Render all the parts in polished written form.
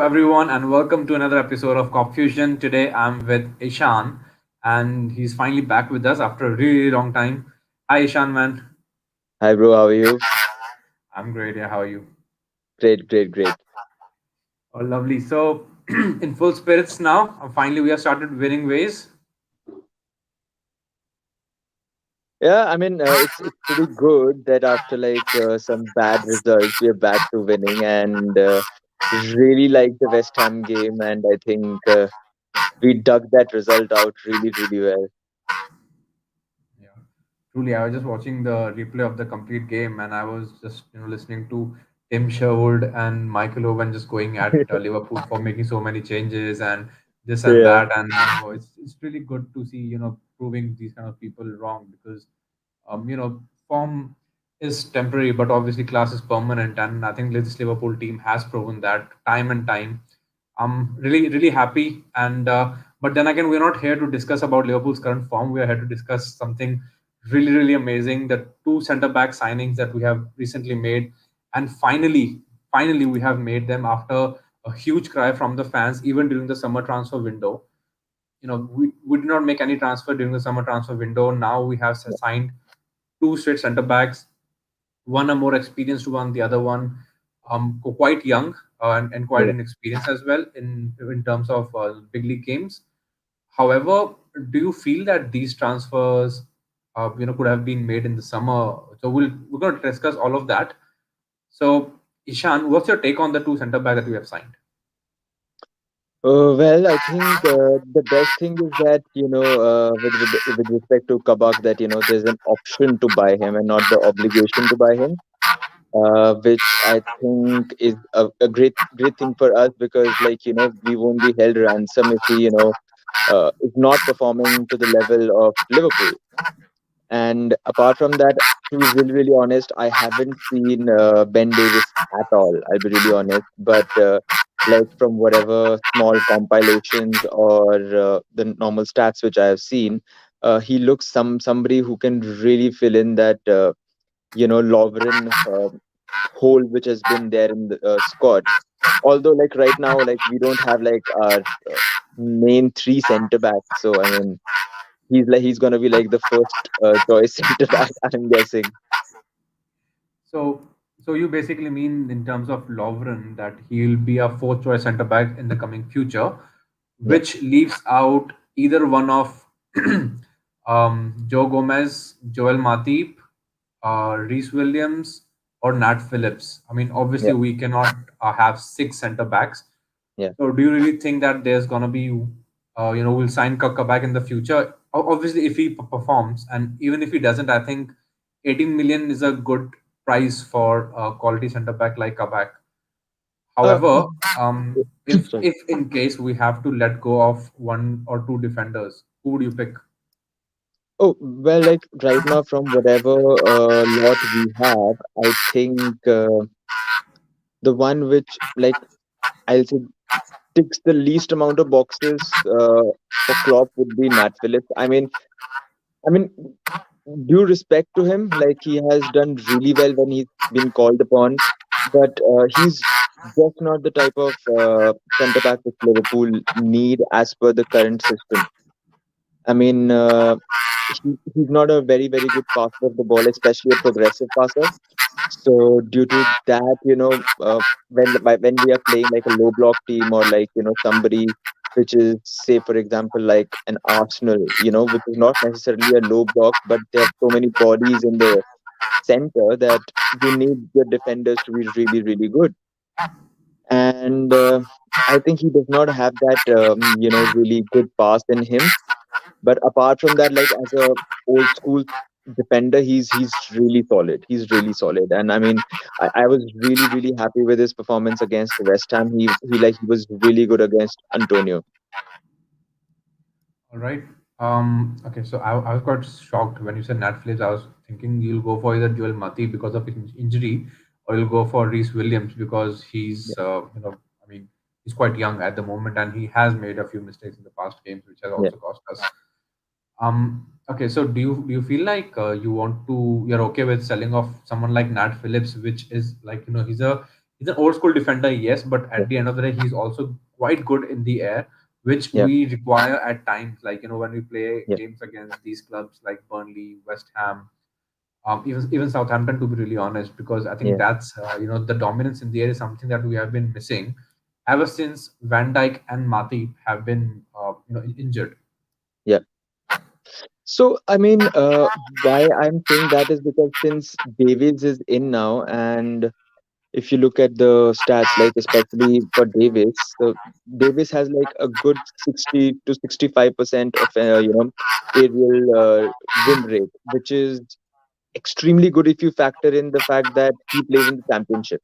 everyone, and welcome to another episode of Cop Fusion. Today, I'm with Ishan, and he's finally back with us after a really long time. Hi, Ishan, man. Hi, bro. How are you? I'm great. Yeah, how are you? Great, great, great. Oh, lovely. So, in full spirits now. Finally, we have started winning ways. Yeah, it's pretty good that after some bad results, we are back to winning, and really like the West Ham game, and I think we dug that result out really, really well. Yeah, truly. I was just watching the replay of the complete game, and I was just listening to Tim Sherwood and Michael Owen just going at Liverpool for making so many changes and this and Yeah, that, and it's really good to see proving these kind of people wrong because form is temporary, but obviously class is permanent, and I think this Liverpool team has proven that time and time. I'm really happy, and but then again, we're not here to discuss about Liverpool's current form. We are here to discuss something really amazing. The two centre back signings that we have recently made, and finally, we have made them after a huge cry from the fans, even during the summer transfer window. We did not make any transfer during the summer transfer window. Now we have yeah, signed two straight centre backs, one a more experienced one, the other one quite young and quite yeah. inexperienced as well in terms of big league games. However, do you feel that these transfers could have been made in the summer? So we're going to discuss all of that. So Ishan, what's your take on the two centre back that we have signed? Well, I think the best thing is that with respect to Kabak, that there's an option to buy him and not the obligation to buy him. Which I think is a great thing for us because we won't be held ransom if he is not performing to the level of Liverpool. And apart from that, to be really honest, I haven't seen Ben Davis at all. I'll be really honest, but like from whatever small compilations or the normal stats which I have seen, he looks somebody who can really fill in that Lovren hole which has been there in the squad. Although, like right now, like we don't have like our main three center backs. So I mean, he's gonna be like the first choice center back. I'm guessing. So, so you basically mean in terms of Lovren that he'll be a fourth choice centre back in the coming future, Yeah, which leaves out either one of Joe Gomez, Joel Matip, Reese Williams, or Nat Phillips. I mean, obviously yeah, we cannot have six centre backs. yeah. So, do you really think that there's gonna be, we'll sign Kaka back in the future? Obviously, if he performs, and even if he doesn't, I think 18 million is a good price for a quality centre back like Kabak. Uh, However, if sorry. in case we have to let go of one or two defenders, who would you pick? Oh well, like right now, from whatever lot we have, I think the one which I'll say ticks the least amount of boxes for Klopp would be Nat Phillips. I mean, due respect to him, like he has done really well when he's been called upon, but he's just not the type of centre back which Liverpool need as per the current system. I mean, he's not a very good passer of the ball, especially a progressive passer. So due to that, when we are playing like a low block team or somebody which is say for example like an Arsenal, which is not necessarily a low block, but there are so many bodies in the center that you need your defenders to be really good. And I think he does not have that really good pass in him. But apart from that, like as a old school defender, he's really solid. He's really solid. And I mean, I was really happy with his performance against West Ham. He was really good against Antonio. All right. Okay, so I was quite shocked when you said Nat Phillips. I was thinking you'll go for either Joel Matip because of his injury, or you'll go for Reese Williams because Yeah, I mean, he's quite young at the moment and he has made a few mistakes in the past games, which has yeah. also cost us. Okay, so do you feel like you're okay with selling off someone like Nat Phillips, which is like he's a He's an old school defender, yes, but Yeah, at the end of the day, he's also quite good in the air, which yeah, we require at times. Like, when we play yeah, games against these clubs like Burnley, West Ham, even Southampton, to be really honest, because I think yeah, that's the dominance in the air is something that we have been missing ever since Van Dijk and Matip have been injured. yeah. So, I mean, why I'm saying that is because since Davies is in now, and if you look at the stats, like especially for Davis, so Davis has like a good 60 to 65% of aerial win rate, which is extremely good if you factor in the fact that he plays in the championship.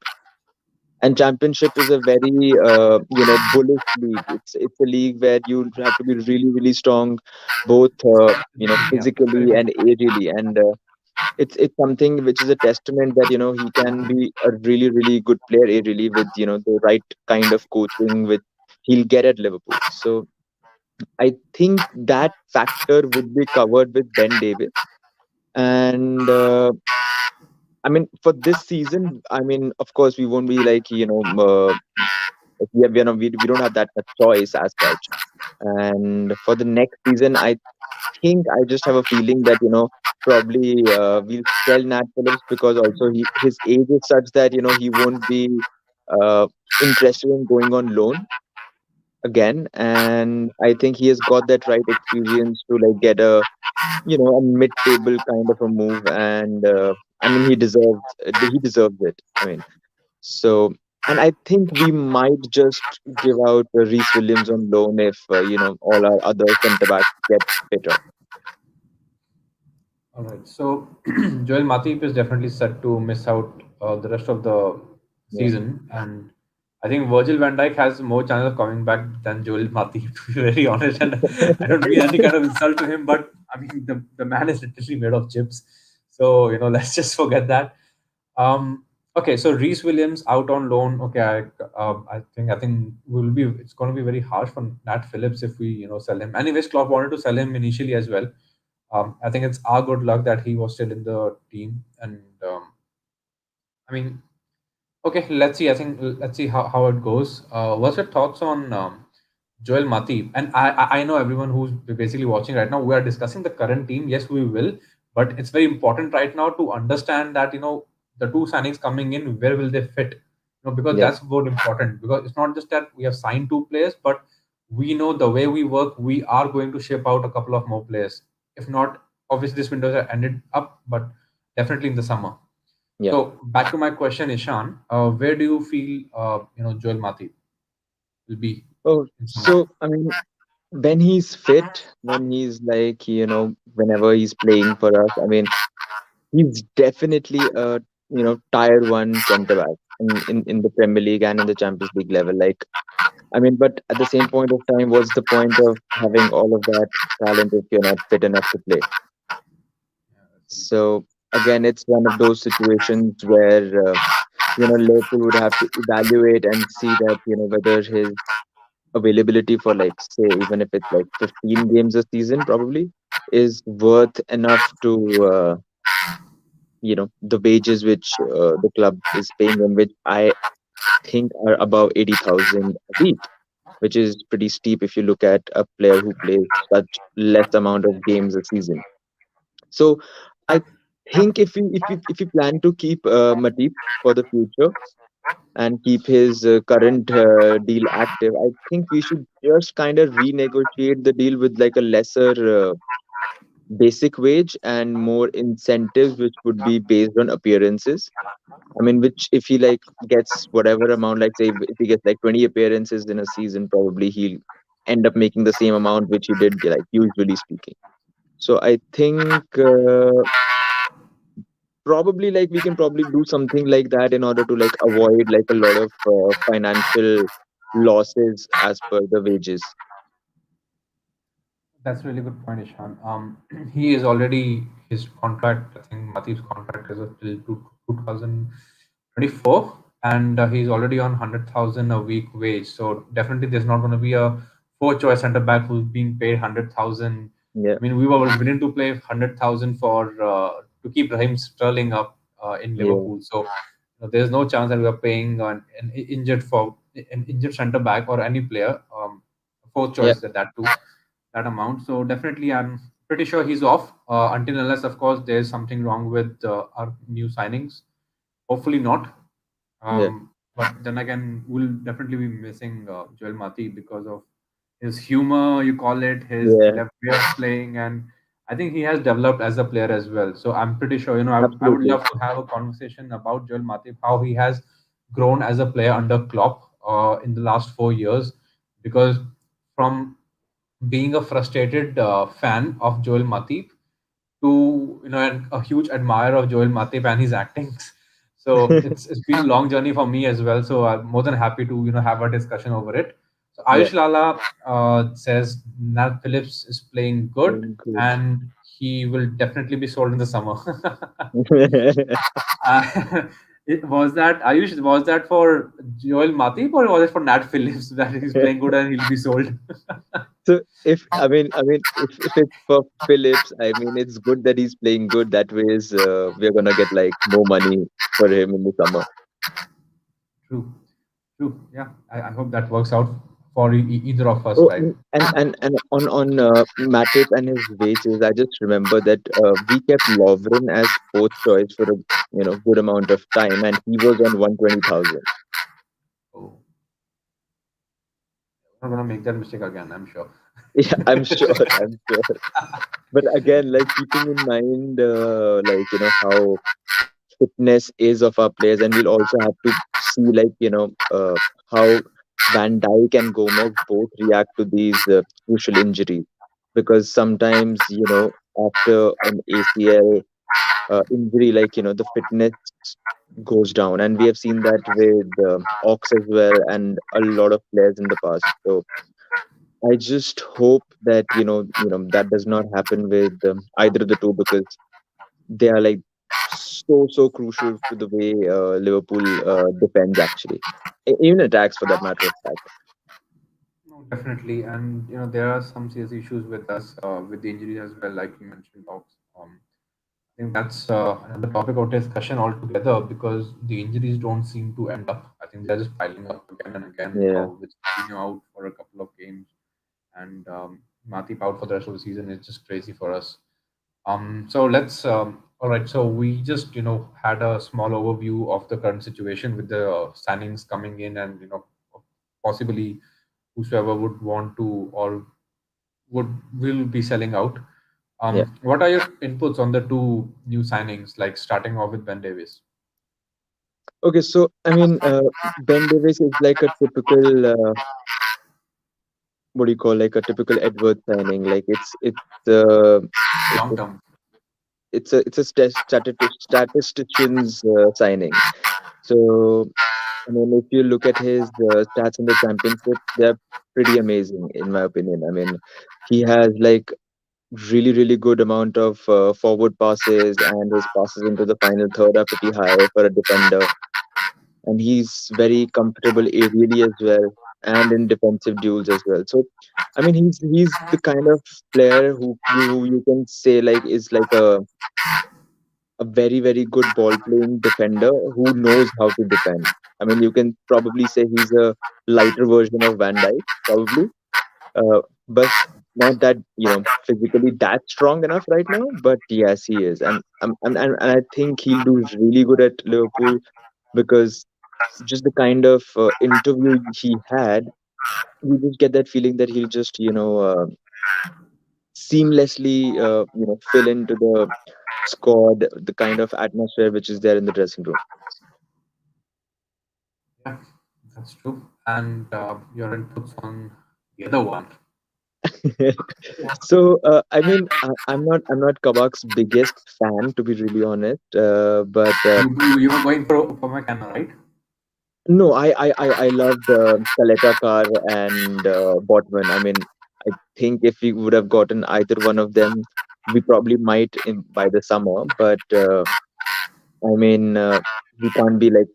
And championship is a very bullish league. It's a league where you have to be really really strong, both Yeah, that's very physically true. and aerially, and it's something which is a testament that he can be a really really good player aerially with the right kind of coaching which he'll get at Liverpool. So I think that factor would be covered with Ben Davis. And I mean, for this season, I mean, of course, we won't be like, we don't have that much choice as such. And for the next season, I think I just have a feeling that, probably we'll sell Nat Phillips because also his age is such that, he won't be uh, interested in going on loan again. And I think he has got that right experience to like get a mid-table kind of a move. And I mean, he deserves it. I mean, so, and I think we might just give out Reece Williams on loan if all our other centre backs get better. All right. So Joel Matip is definitely set to miss out the rest of the Yeah. season, and I think Virgil van Dijk has more chance of coming back than Joel Matip, to be very honest. And I don't mean any kind of insult to him, but I mean the man is literally made of chips. So let's just forget that. Okay, so Reese Williams out on loan. Okay, I think will be it's going to be very harsh for Nat Phillips if we sell him. Anyways, Klopp wanted to sell him initially as well. I think it's our good luck that he was still in the team. And I mean, okay, let's see. I think let's see how it goes. What's your thoughts on Joel Matip? And I know everyone who's basically watching right now, we are discussing the current team. Yes, we will, but it's very important right now to understand that the two signings coming in, where will they fit? Because Yeah. that's more important. Because it's not just that we have signed two players, but we know the way we work, we are going to ship out a couple of more players. If not, obviously this window has ended up, but definitely in the summer. Yeah. So back to my question, Ishan, where do you feel Joel Matip will be Oh, in summer? so I mean, when he's fit, when he's like, whenever he's playing for us, I mean, he's definitely a, tier one centre back in the Premier League and in the Champions League level. Like, I mean, but at the same point of time, what's the point of having all of that talent if you're not fit enough to play? Yeah, that's very true. So again, it's one of those situations where, Liverpool would have to evaluate and see that, whether his availability for like say even if it's like 15 games a season probably is worth enough to the wages which the club is paying him, which I think are above 80,000 a week, which is pretty steep if you look at a player who plays such less amount of games a season. So I think if we plan to keep Matip for the future and keep his current deal active, I think we should just kind of renegotiate the deal with like a lesser basic wage and more incentives, which would be based on appearances. I mean, which if he like gets whatever amount, like say if he gets like 20 appearances in a season, probably he'll end up making the same amount which he did, like usually speaking. So I think probably like we can probably do something like that in order to like avoid like a lot of financial losses as per the wages. That's a really good point, Ishan. He is already his contract. I think Matip's contract is till 2024, and he's already on 100,000 a week wage. So definitely, there's not going to be a four-choice centre back who's being paid 100,000. Yeah, I mean, we were willing to play 100,000 for to keep Raheem Sterling up in yeah, Liverpool. So there's no chance that we are paying an injured center back or any player, fourth Yeah, choice at that too, that amount. So definitely, I'm pretty sure he's off until unless, of course, there's something wrong with our new signings. Hopefully not. yeah, But then again, we'll definitely be missing Joel Matip because of his humor, you call it, his yeah, left way of playing, and I think he has developed as a player as well. So I'm pretty sure, I would absolutely. love to have a conversation about Joel Matip, how he has grown as a player under Klopp in the last 4 years, because from being a frustrated fan of Joel Matip to a huge admirer of Joel Matip and his actings. So it's been a long journey for me as well. So I'm more than happy to have a discussion over it. So Yeah, Ayush Lala says Nat Phillips is playing good doing good. and he will definitely be sold in the summer. Was that Ayush? Was that for Joel Matip or was it for Nat Phillips that he's playing good and he'll be sold? So if if it's for Phillips, I mean it's good that he's playing good. That way is we're gonna get like more money for him in the summer. True. True. Yeah, I hope that works out for either of us, Oh, right? and on Matip and his wages, I just remember that we kept Lovren as fourth choice for a good amount of time, and he was on 120,000. Oh, I'm not gonna make that mistake again. I'm sure. Yeah, I'm sure. I'm sure. But again, like keeping in mind, how fitness is of our players, and we'll also have to see how Van Dijk and Gomez both react to these crucial injuries, because sometimes after an ACL injury, the fitness goes down, and we have seen that with Ox as well, and a lot of players in the past. So I just hope that that does not happen with either of the two, because they are like so crucial to the way Liverpool defends actually. Even attacks for that matter of fact. No, definitely, and there are some serious issues with us with the injuries as well, like you mentioned, Ox. I think that's another topic of discussion altogether because the injuries don't seem to end up. I think they're just piling up again and again. Yeah, With Coutinho out for a couple of games and Matip out for the rest of the season is just crazy for us. So let's. All right. So we just had a small overview of the current situation with the signings coming in and possibly whosoever would want to or would will be selling out. yeah. What are your inputs on the two new signings? Like starting off with Ben Davis. Okay, so I mean, Ben Davis is like a typical what do you call, like a typical Edward signing. Like uh, it's Long a term. statistician's signing. So I mean, if you look at his stats in the championship, they're pretty amazing in my opinion. I mean, he has like really good amount of forward passes, and his passes into the final third are pretty high for a defender, and he's very comfortable aerially as well, and in defensive duels as well. So I mean, he's the kind of player who you can say like is like a very good ball playing defender who knows how to defend. I mean, you can probably say he's a lighter version of Van Dijk, probably, but not that physically that strong enough right now. But yes, he is, and I think he'll do really good at Liverpool, because just the kind of interview he had, you just get that feeling that he'll just seamlessly fill into the squad, the kind of atmosphere which is there in the dressing room. Yeah, that's true. And your inputs on the other one. So I mean, I'm not Kabak's biggest fan, to be really honest, but You were going for Upamecano, right? no, I loved Kaleta Kar and Botman. I mean, I think if we would have gotten either one of them, we probably might by the summer. But I mean, we can't be like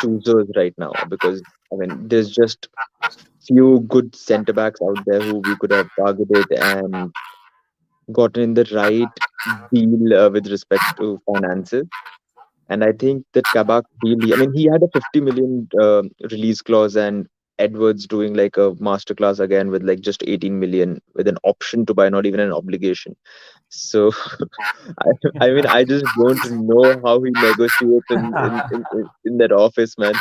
choosers right now, because I mean, there's just few good centre backs out there who we could have targeted and gotten in the right deal with respect to finances. And I think that Kabak really, I mean, he had a 50 million release clause, and Edwards doing like a masterclass again with like just 18 million with an option to buy, not even an obligation. So, I, I mean, I just don't know how he negotiates in that office, man.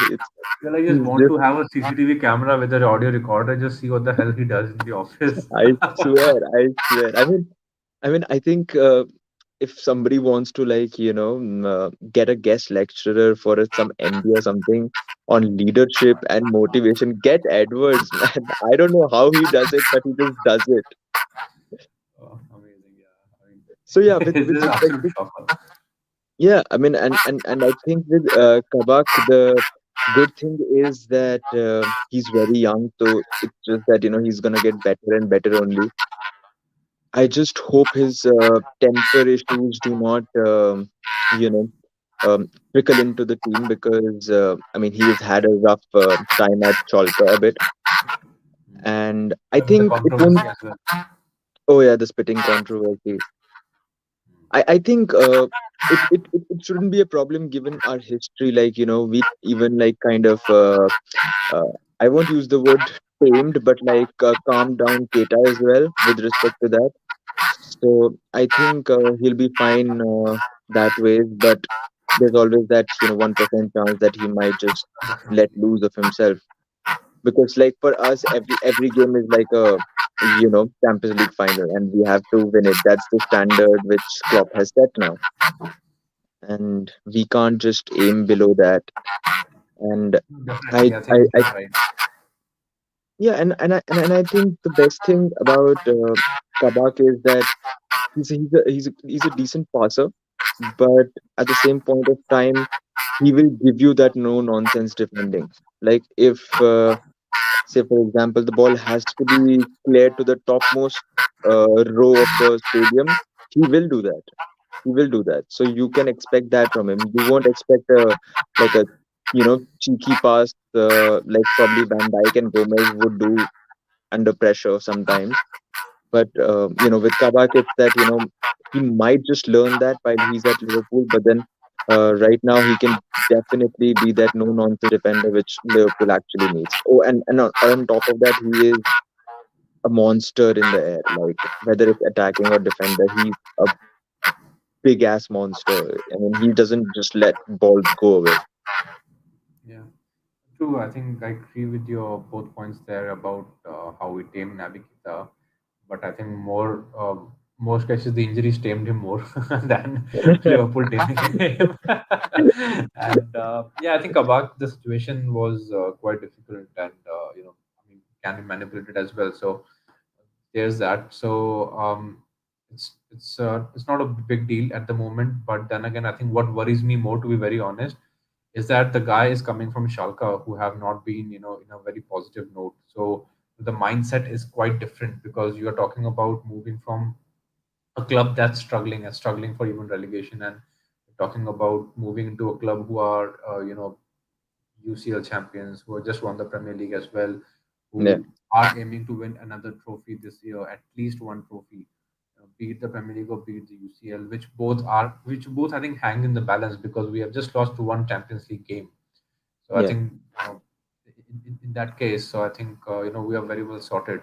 Well, I just He's want just, to have a CCTV camera with an audio recorder, just see what the hell he does in the office. I swear, I swear. I think if somebody wants to like get a guest lecturer for some MD or something on leadership and motivation, get Edwards, man. I don't know how he does it, but he just does it. Oh, amazing, yeah. I mean, So yeah, it's with just like absolute shocker. yeah, I mean, and I think with Kabak, the good thing is that he's very young, so it's just that he's gonna get better and better only. I just hope his temper issues do not, you know, trickle into the team, because I mean he has had a rough time at Schalke a bit, and I There was a think it won't. controversy as well. Oh yeah, the spitting controversy. I think it shouldn't be a problem given our history. Like we even like kind of uh, I won't use the word tamed, but like calmed down Keita as well with respect to that. So I think he'll be fine that way. But there's always that 1% chance that he might just let Definitely. loose of himself, because like for us every game is like a Champions League final, and we have to win it. That's the standard which Klopp has set now, and we can't just aim below that. And I Definitely, I I, think I you're right. yeah, and I think the best thing about Kabak is that he's a decent passer, but at the same point of time, he will give you that no nonsense defending. Like if, say for example, the ball has to be cleared to the topmost row of the stadium, he will do that. He will do that. So you can expect that from him. You won't expect a like a cheeky pass like probably Van Dijk and Gomez would do under pressure sometimes. But with Kabak, it's that he might just learn that while he's at Liverpool, but then right now he can definitely be that no nonsense defender which Liverpool actually needs. Oh, and on top of that, he is a monster in the air. Like whether it's attacking or defender, he's a big ass monster. I mean, he doesn't just let balls go away. Yeah. True, I think I agree with your both points there about how we tamed Nabikita, but I think most cases the injuries tamed him more than Liverpool taming him. And yeah, I think about the situation was quite difficult, and I mean, can be manipulated as well. So there's that. So it's not a big deal at the moment. But then again, I think what worries me more, to be very honest, is that the guy is coming from Schalke, who have not been, in a very positive note. So the mindset is quite different, because you are talking about moving from a club that's struggling and struggling for even relegation, and talking about moving into a club who are, UCL champions, who have just won the Premier League as well, Yeah, who are aiming to win another trophy this year, at least one trophy, be it the Premier League or be it the UCL, which both I think hang in the balance, because we have just lost to one Champions League game. So I yeah. think, in that case, so I think we are very well sorted.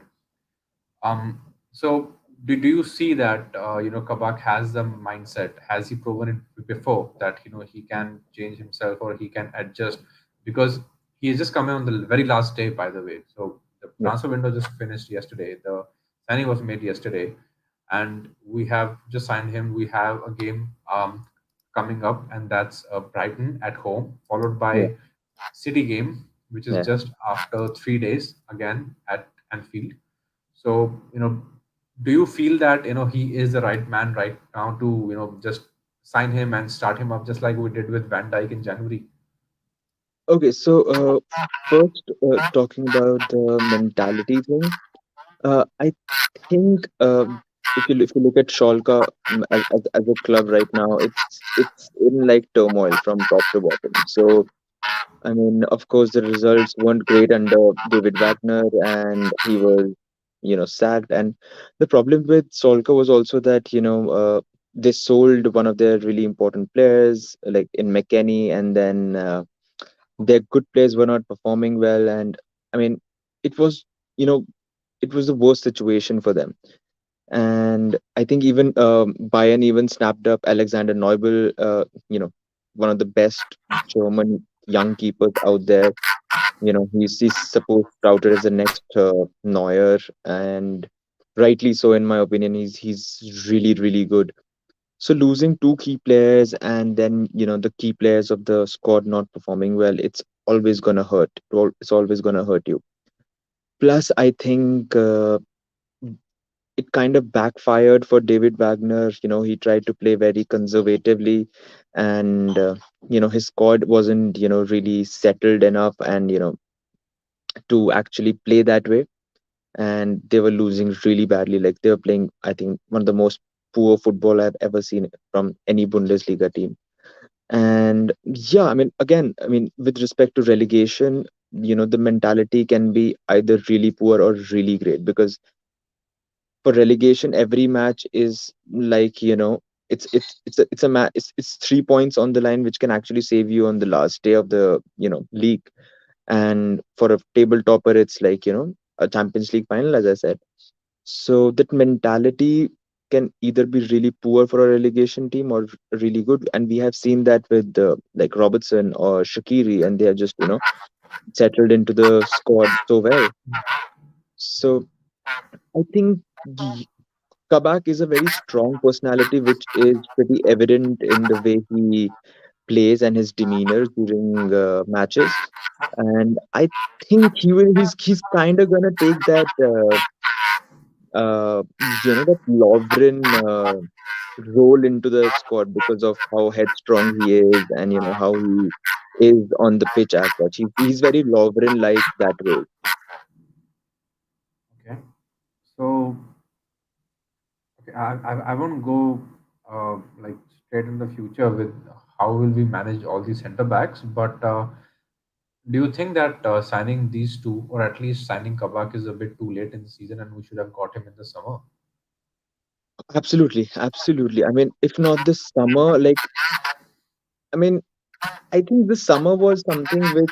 So do you see that Kabak has the mindset? Has he proven it before that he can change himself or he can adjust? Because he is just coming on the very last day, by the way. So the Yeah, transfer window just finished yesterday. The signing was made yesterday, and we have just signed him. We have a game coming up, and that's Brighton at home, followed yeah, by City game, which is yeah. just after 3 days again at Anfield. So, do you feel that he is the right man right now to just sign him and start him up, just like we did with Van Dijk in January? Okay, so first, talking about the mentality thing, I think if you look at Schalke as a club right now, it's in like turmoil from top to bottom. So I mean, of course, the results weren't great under David Wagner, and he was sacked. And the problem with Schalke was also that they sold one of their really important players, like in McKennie, and then their good players were not performing well. And I mean, it was, you know, it was the worst situation for them. And I think even Bayern even snapped up Alexander Neubel, one of the best German young keepers out there. He's supposed touted as the next Neuer, and rightly so, in my opinion. He's really really good. So losing two key players, and then the key players of the squad not performing well, it's always gonna hurt. It's always gonna hurt you. Plus, I think it kind of backfired for David Wagner. He tried to play very conservatively, and his squad wasn't really settled enough, and to actually play that way. And they were losing really badly. Like they were playing, I think, one of the most poor football I've ever seen from any Bundesliga team. And yeah, I mean, again, I mean, with respect to relegation, the mentality can be either really poor or really great, because for relegation, every match is like, it's 3 points on the line, which can actually save you on the last day of the league. And for a table topper, it's like a Champions League final, as I said. So that mentality can either be really poor for a relegation team or really good, and we have seen that with like Robertson or Shaqiri, and they are just settled into the squad so well. So I think Kabak is a very strong personality, which is pretty evident in the way he plays and his demeanor during matches. And I think he's kind of gonna take that that Lovren role into the squad, because of how headstrong he is, and how he is on the pitch as such. He's very Lovren like that role. Okay. So, okay, I won't go like straight in the future with how will we manage all these center backs, but do you think that signing these two, or at least signing Kabak, is a bit too late in the season and we should have got him in the summer? Absolutely, absolutely. I mean, if not this summer, like, I mean, I think the summer was something which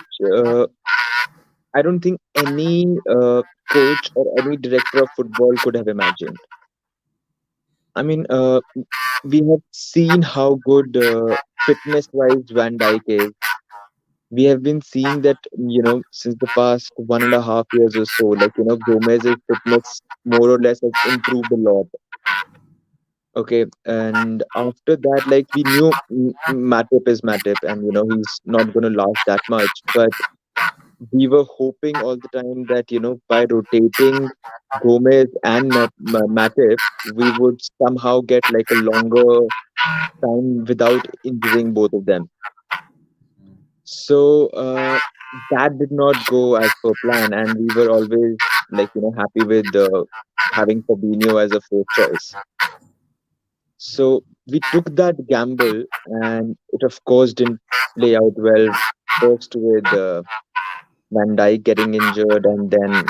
I don't think any coach or any director of football could have imagined. I mean, we have seen how good fitness-wise Van Dijk is. We have been seeing that, since the past 1.5 years or so. Like, Gomez's fitness more or less has improved a lot. Okay, and after that, like, we knew Matip is Matip, and he's not going to last that much. But we were hoping all the time that by rotating Gomez and Matip, we would somehow get like a longer time without injuring both of them. So that did not go as per plan, and we were always like happy with having Fabinho as a fourth choice. So we took that gamble, and it of course didn't play out well. First with Van Dijk getting injured, and then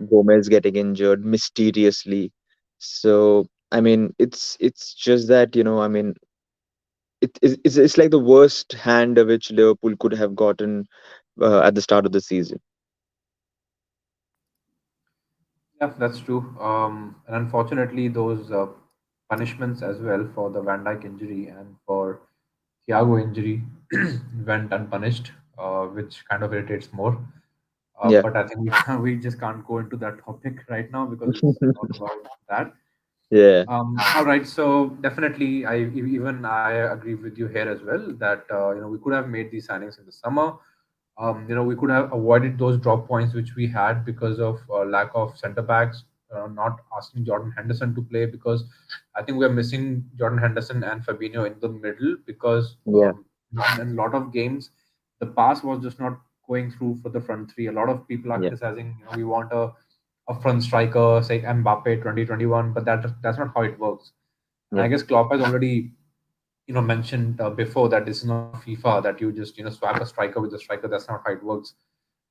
Gomez getting injured mysteriously. So I mean, it's just that I mean, it's like the worst hand which Liverpool could have gotten at the start of the season. Yeah, that's true. And unfortunately, those punishments as well for the Van Dijk injury and for Thiago injury went unpunished, which kind of irritates more. Yeah. But I think we we just can't go into that topic right now because it's not about that. Yeah. All right, so definitely, even I agree with you here as well that we could have made these signings in the summer. We could have avoided those drop points which we had because of lack of center backs, not asking Jordan Henderson to play, because I think we're missing Jordan Henderson and Fabinho in the middle because Yeah. in a lot of games the pass was just not going through for the front three. A lot of people are Yeah. criticizing, we want a front striker, say Mbappe 2021, but that's not how it works. And Yeah. I guess Klopp has already mentioned before that this is not FIFA that you just swap a striker with a striker. That's not how it works.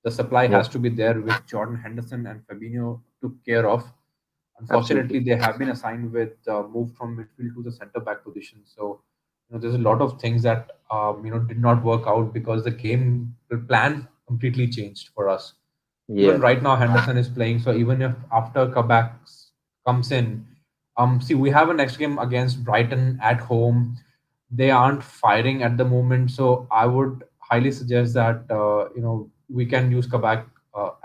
The supply Yeah. has to be there, which Jordan Henderson and Fabinho took care of. Unfortunately, Absolutely. they have been assigned with moved from midfield to the centre back position. So, there's a lot of things that did not work out because the game the plan completely changed for us. Yeah. Even right now, Henderson is playing. So even if after Kabak comes in, see, we have a next game against Brighton at home. They aren't firing at the moment, so I would highly suggest that we can use Kabak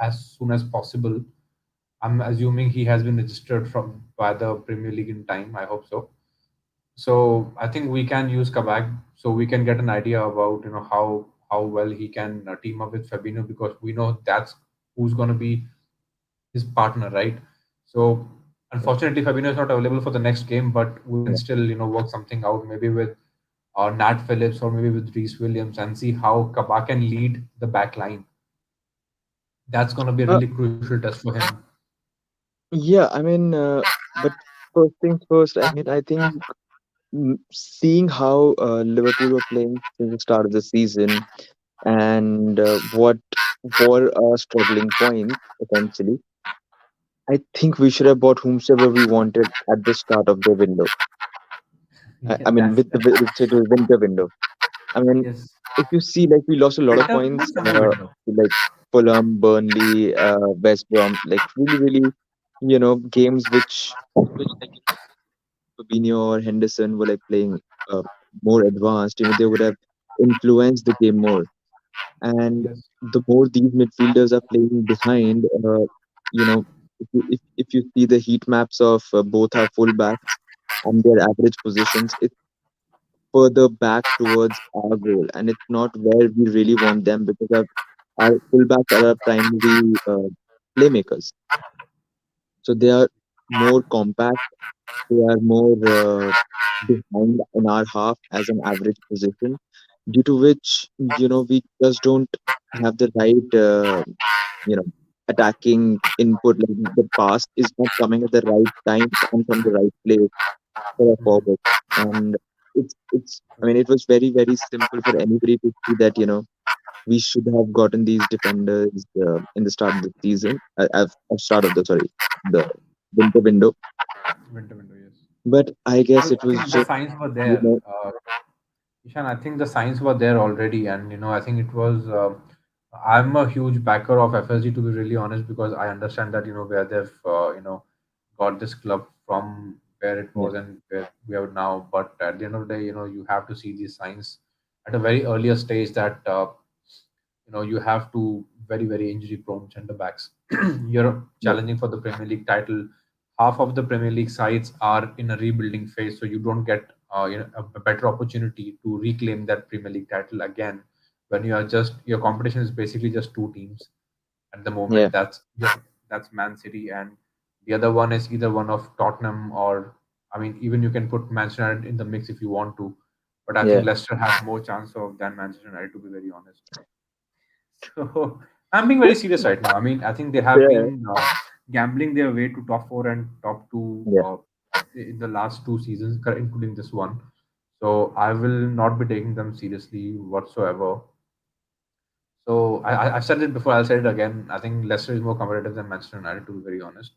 as soon as possible. I'm assuming he has been registered from by the Premier League in time. I hope so. So I think we can use Kabak so we can get an idea about how well he can team up with Fabinho, because we know that's who's going to be his partner, right? So unfortunately, Fabinho is not available for the next game, but we can Yeah. still work something out, maybe with Nat Phillips or maybe with Reese Williams, and see how Kabak can lead the back line. That's going to be a Uh, really crucial test for him. yeah, I mean, but first things first, I mean, I think seeing how Liverpool were playing since the start of the season and what were our struggling points, essentially, I think we should have bought whomsoever we wanted at the start of the window. Yeah, I mean, with say the winter window. I mean, yes, if you see, like we lost a lot of winter window, points, summer window. to, like Fulham, Burnley, West Brom, like really, really, games which like Fabinho or Henderson were like playing uh, more advanced. They would have influenced the game more. And Yes, the more these midfielders are playing behind, you know, if you see the heat maps of both our fullbacks and their average positions, it's further back towards our goal, and it's not where we really want them because our fullbacks are our primary playmakers. So they are more compact, they are more behind in our half as an average position, due to which we just don't have the right you know attacking input. Like the pass is not coming at the right time and from the right place for a forward. And it's I mean, it was very, very simple for anybody to see that we should have gotten these defenders in the start of the season, start of the sorry, the winter window. winter window. Yes. But I guess Well, it I was think the just signs were you there. know Ishan, I think the signs were there already, and I think it was. I'm a huge backer of FSG, to be really honest, because I understand that where they've got this club from, where it yeah, was and where we are now. But at the end of the day, you have to see these signs at a very earlier stage that you have to very, very injury prone centre backs. You're yeah, challenging for the Premier League title. Half of the Premier League sides are in a rebuilding phase, so you don't get a better opportunity to reclaim that Premier League title again when you are just your competition is basically just two teams at the yeah, moment. That's Man City, and the other one is either one of Tottenham, or I mean, even you can put Manchester United in the mix if you want to. But I yeah, think Leicester has more chance of than Manchester United, to be very honest. So I'm being very serious right now. I mean, I think they have yeah, been gambling their way to top four and top two yeah. in the last two seasons, including this one. So I will not be taking them seriously whatsoever. So I've said it before. I'll say it again. I think Leicester is more competitive than Manchester United, to be very honest.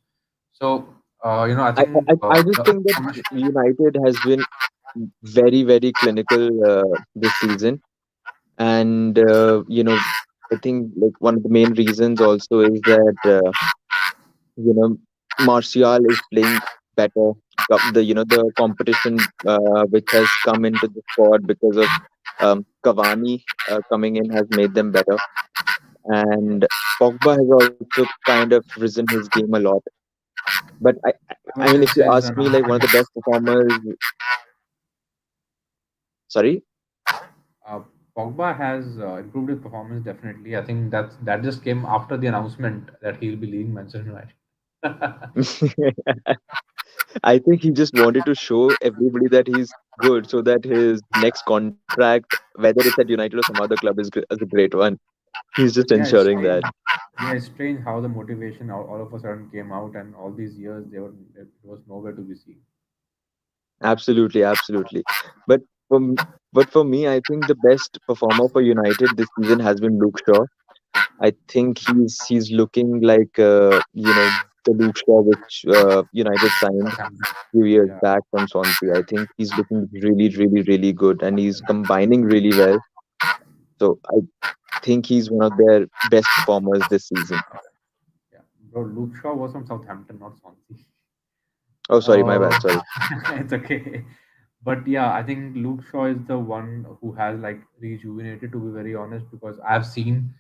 So I I, think I just the think that ownership. United has been very, very clinical this season. And I think like one of the main reasons also is that you know Martial is playing better. The competition which has come into the squad because of Cavani coming in has made them better. And Pogba has also kind of risen his game a lot. But I Ever mean, if since you his ask me, like one of the announcement, best performers, sorry. uh, Pogba has improved his performance definitely. I think that just came after the announcement that he'll be leaving Manchester United. I think he just wanted to show everybody that he's good, so that his next contract, whether it's at United or some other club, is a great one. He's just Yeah, it's ensuring strange. that. Yeah, it's strange how the motivation all of a sudden came out, and all these years it was nowhere to be seen. Absolutely, absolutely. But for me, I think the best performer for United this season has been Luke Shaw. I think he's looking like the Luke Shaw which United signed Southampton. few years Yeah. back from Swansea. I think he's looking really, really, really good, and he's combining really well. So I think he's one of their best performers this season. Yeah. Bro, Luke Shaw was from Southampton, not Swansea. Oh, sorry, my Uh, bad. Sorry. it's okay. But yeah, I think Luke Shaw is the one who has like rejuvenated, to be very honest, because I've seen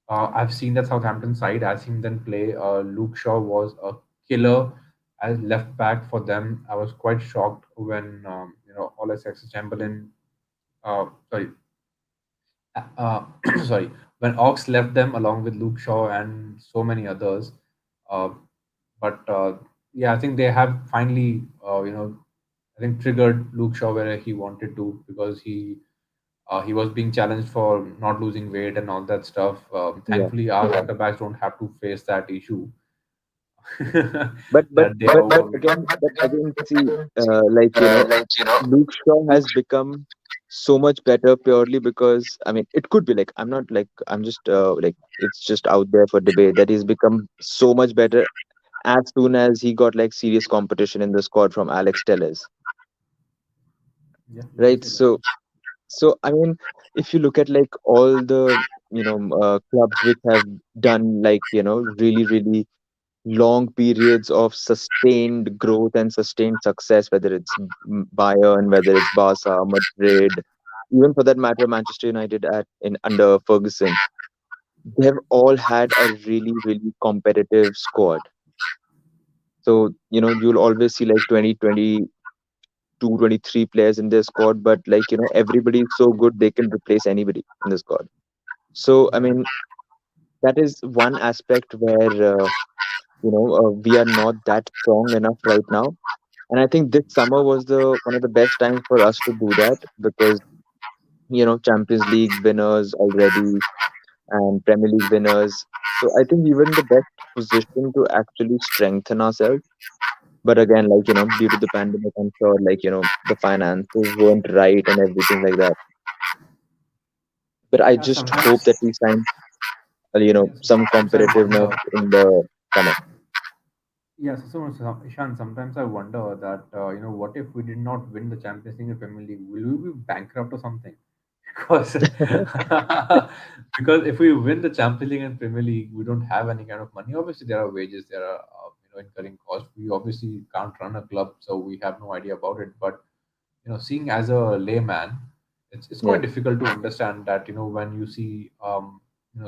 that Southampton side. I've seen them play. Luke Shaw was a killer as left back for them. I was quite shocked when Alexis Chamberlain, sorry, sorry, when Ox left them along with Luke Shaw and so many others. Uh, but yeah, I think they have finally, I think triggered Luke Shaw where he wanted to, because he was being challenged for not losing weight and all that stuff. Yeah. Thankfully, our center backs don't have to face that issue But but that they are but overweight. again, see, Luke Shaw has become so much better purely because I mean, it could be like I'm not like I'm just like it's just out there for debate that he's become so much better as soon as he got like serious competition in the squad from Alex Telles, Yeah, you can right? say that. So I mean, if you look at like all the clubs which have done like really really long periods of sustained growth and sustained success, whether it's Bayern, whether it's Barca, Madrid, even for that matter, Manchester United at in under Ferguson, they have all had a really, really competitive squad. So, you'll always see like 20, 22, 23 players in their squad, but like, everybody is so good they can replace anybody in the squad. So, I Yeah. mean, that is one aspect where, we are not that strong enough right now. And I think this summer was the one of the best times for us to do that because Champions League winners already and Premier League winners. So I think we were in the best position to actually strengthen ourselves. But again, like due to the pandemic, I'm sure like the finances weren't right and everything like that. But I Yeah, just sometimes. hope that we find Yeah, so some sometimes I competitiveness wonder. in the summer. Yes, Ishan, sometimes I wonder that what if we did not win the Champions League and Premier League? Will we be bankrupt or something? Because because if we win the Champions League and Premier League, we don't have any kind of money. Obviously, there are wages, there are incurring costs. We obviously can't run a club, so we have no idea about it. But seeing as a layman, it's Yeah, quite difficult to understand that when you see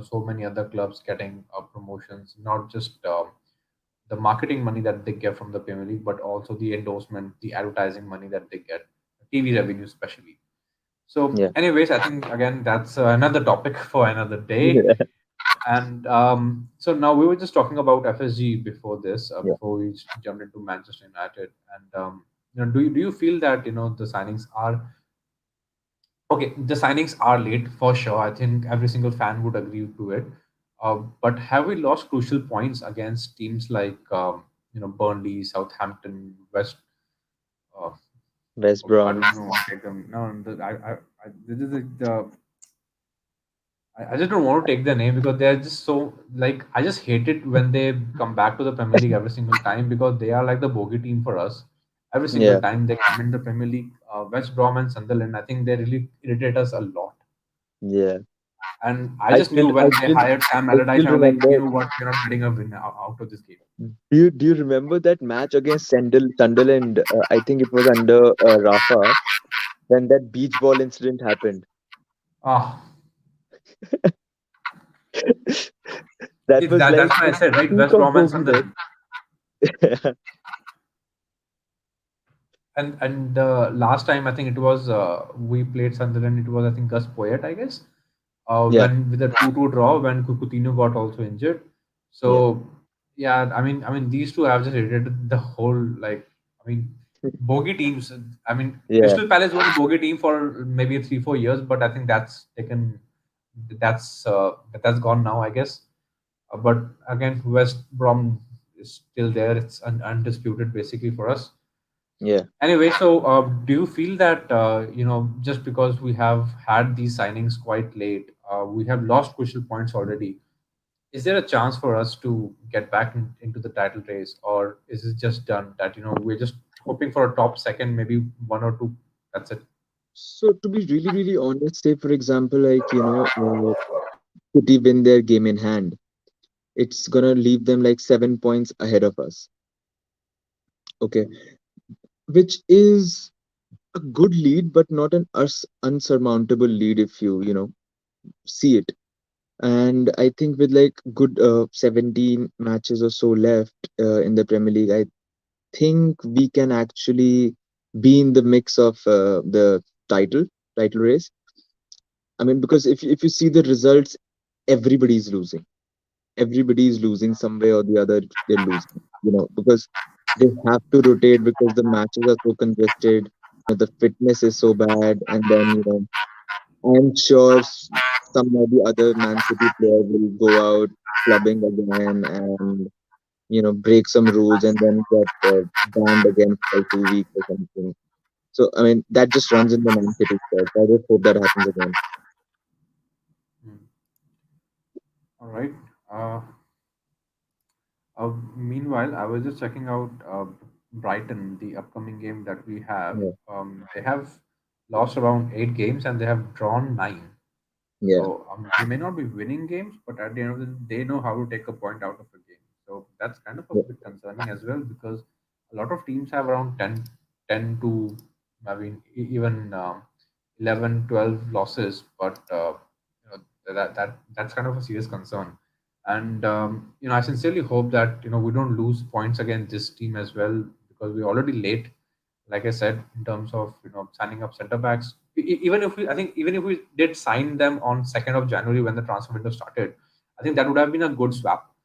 so many other clubs getting promotions, not just the marketing money that they get from the Premier League, but also the endorsement, the advertising money that they get, TV revenue especially. So, yeah, anyways, I think again that's another topic for another day. yeah, And so now we were just talking about FSG before this, yeah. before we jumped into Manchester United. And do you feel that the signings are okay? The signings are late for sure. I think every single fan would agree to it. But have we lost crucial points against teams like Burnley, Southampton, West? Uh, West I Brom. don't know what to take them. No, this is I just don't want to take their name because they're just so like I just hate it when they come back to the Premier League every single time because they are like the bogey team for us. Every single Yeah, time they come in the Premier League, West Brom and Sunderland, I think they really irritate us a lot. yeah. And I I just still, knew I when they still, hired Sam I Allardyce, still I was like, remember. you know what, we're not getting a win out of this game. Do you remember that match against Sunderland? I think it was under Rafa when that beach ball incident happened. Ah, That it's was like that's why I the said right, peak West of Brom and boginess. Sunderland. And the last time I think it was we played Sunderland. It was I think Gus Poyet, I guess. Yeah, When with a 2-2 draw when Coutinho got also injured. yeah, So yeah, I mean these two have just irritated the whole like I mean bogey teams. I mean yeah, Crystal Palace was a bogey team for maybe 3-4 years, but I think that's taken that's gone now I guess. But again, West Brom is still there. It's undisputed basically for us. yeah. Anyway, so do you feel that just because we have had these signings quite late, we have lost crucial points already? Is there a chance for us to get back into the title race, or is it just done that we're just hoping for a top second, maybe one or two? That's it. So to be really, really honest, say for example, like City win their game in hand, it's gonna leave them like 7 points ahead of us. Okay, which is a good lead, but not an unsurmountable lead if you see it. And I think with like good 17 matches or so left in the Premier League, I think we can actually be in the mix of the title title race. I mean, because if you see the results, everybody's losing. Everybody is losing some way or the other. They're losing, because they have to rotate because the matches are so congested. The fitness is so bad, and then I'm sure some of the other Man City player will go out clubbing again and break some rules and then get banned again for 2 weeks or something. So I mean that just runs in the Man City squad. So I just hope that happens again. Hmm. All right. Uh, Meanwhile, I was just checking out Brighton, the upcoming game that we have. Yeah, They have lost around 8 games and they have drawn nine. yeah, So they may not be winning games, but at the end of the day, they know how to take a point out of a game. So that's kind of a yeah, bit concerning as well because a lot of teams have around 10 to, I mean, even 11, 12 losses. But that's kind of a serious concern. And I sincerely hope that we don't lose points against this team as well because we're already late, like I said, in terms of signing up center backs. Even if we, I think, even if we did sign them on 2nd of January when the transfer window started, I think that would have been a good swap.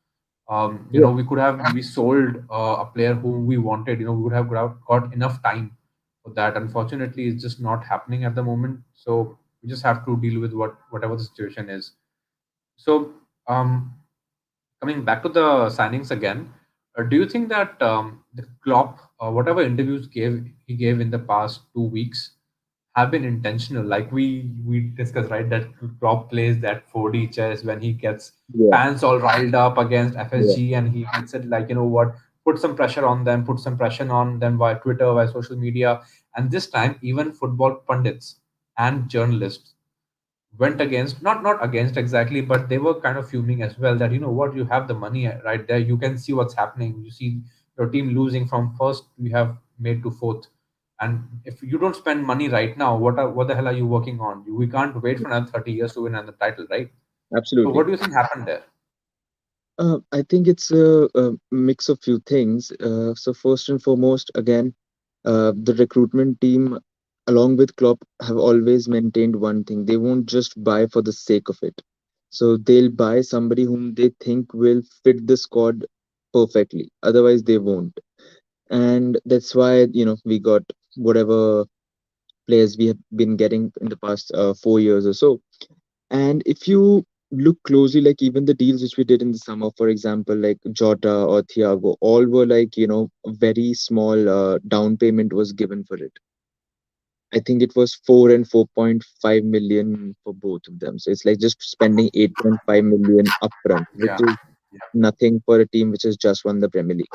yeah. We could have maybe sold a player whom we wanted. We would have got enough time for that. Unfortunately, it's just not happening at the moment. So we just have to deal with whatever the situation is. So coming back to the signings again, do you think that the Klopp, whatever interviews he gave in the past 2 weeks, have been intentional? Like we discussed, right? That Klopp plays that 4D chess when he gets Yeah, fans all riled up against yeah, FSG, and he gets it like what, put some pressure on them, put some pressure on them via Twitter, via social media, and this time even football pundits and journalists went against, not against exactly, but they were kind of fuming as well that what, you have the money right there, you can see what's happening, you see your team losing from first we have made to fourth, and if you don't spend money right now, what the hell are you working on? We can't wait for another 30 years to win another title, right? So absolutely. what do you think happened there? I think it's a mix of few things. So first and foremost, again, the recruitment team, along with Klopp, have always maintained one thing: they won't just buy for the sake of it. So they'll buy somebody whom they think will fit the squad perfectly. Otherwise, they won't. And that's why we got whatever players we have been getting in the past 4 years or so. And if you look closely, like even the deals which we did in the summer, for example, like Jota or Thiago, all were like a very small down payment was given for it. I think it was 4 and 4.5 million for both of them. So it's like just spending 8.5 million upfront, which Yeah, is nothing for a team which has just won the Premier League.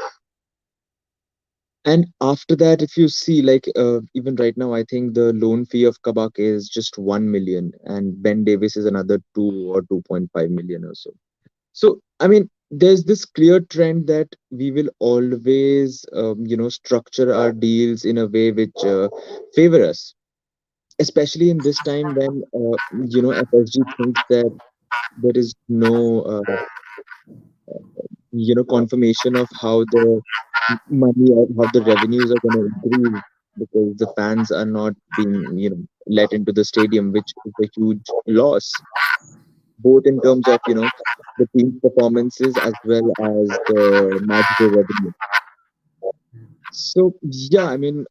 And after that, if you see, like even right now, I think the loan fee of Kabak is just 1 million, and Ben Davis is another 2 or 2.5 million or so. So I mean, there's this clear trend that we will always, structure our deals in a way which favor us, especially in this time when FSG thinks that there is no confirmation of how the money or how the revenues are going to increase because the fans are not being let into the stadium, which is a huge loss, both in terms of the team's performances as well as the match day revenue. So yeah, I mean,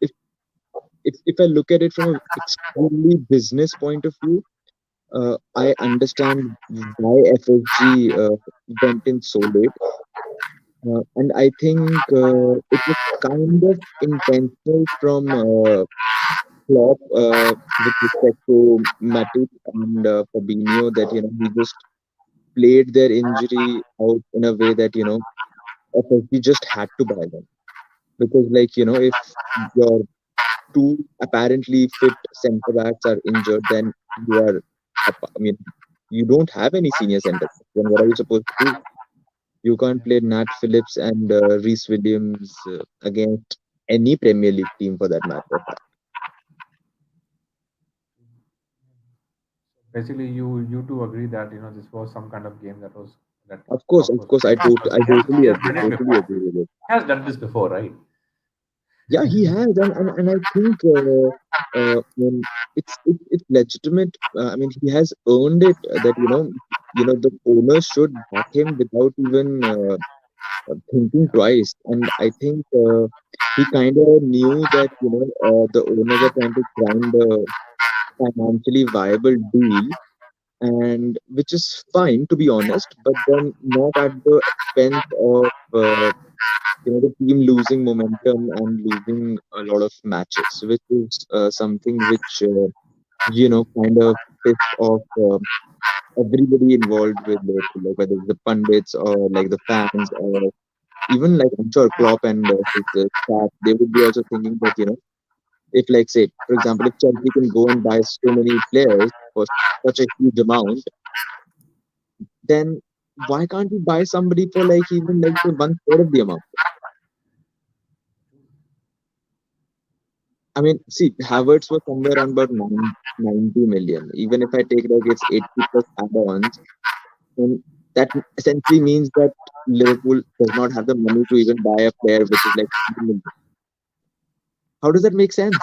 if I look at it from an extremely business point of view, I understand why FSG went in so late. And I think it was kind of intentional from Klopp with respect to Matip and Fabinho that he just played their injury out in a way that, FSG just had to buy them. Because, like, if your two apparently fit center backs are injured, then you are, I mean, you don't have any senior center backs. Then what are you supposed to do? You can't play Nat Phillips and Reece Williams against any Premier League team for that matter of fact. Basically, you two agree that this was some kind of game that Of Klopp was course, playing because totally he has agree. done it Totally before. agree with it. He has done this before, right? Yeah, he has, and I think it's legitimate. I mean, he has earned it. That the owners should back him without even thinking twice. And I think he kind of knew that the owners are trying to grind a financially viable deal, and which is fine to be honest, but then not at the expense of the team losing momentum and losing a lot of matches, which is something which kind of pissed off everybody involved with Liverpool, like whether it's the pundits or like the fans or even like I'm sure Klopp and his staff, they would be also thinking that if like say for example if Chelsea can go and buy so many players for such a huge amount, then why can't you buy somebody for like even like say one third of the amount? I mean, see, Havertz was somewhere around about 90 million. Even if I take like its 80 plus add-ons, then that essentially means that Liverpool does not have the money to even buy a player which is like 100 million. How does that make sense?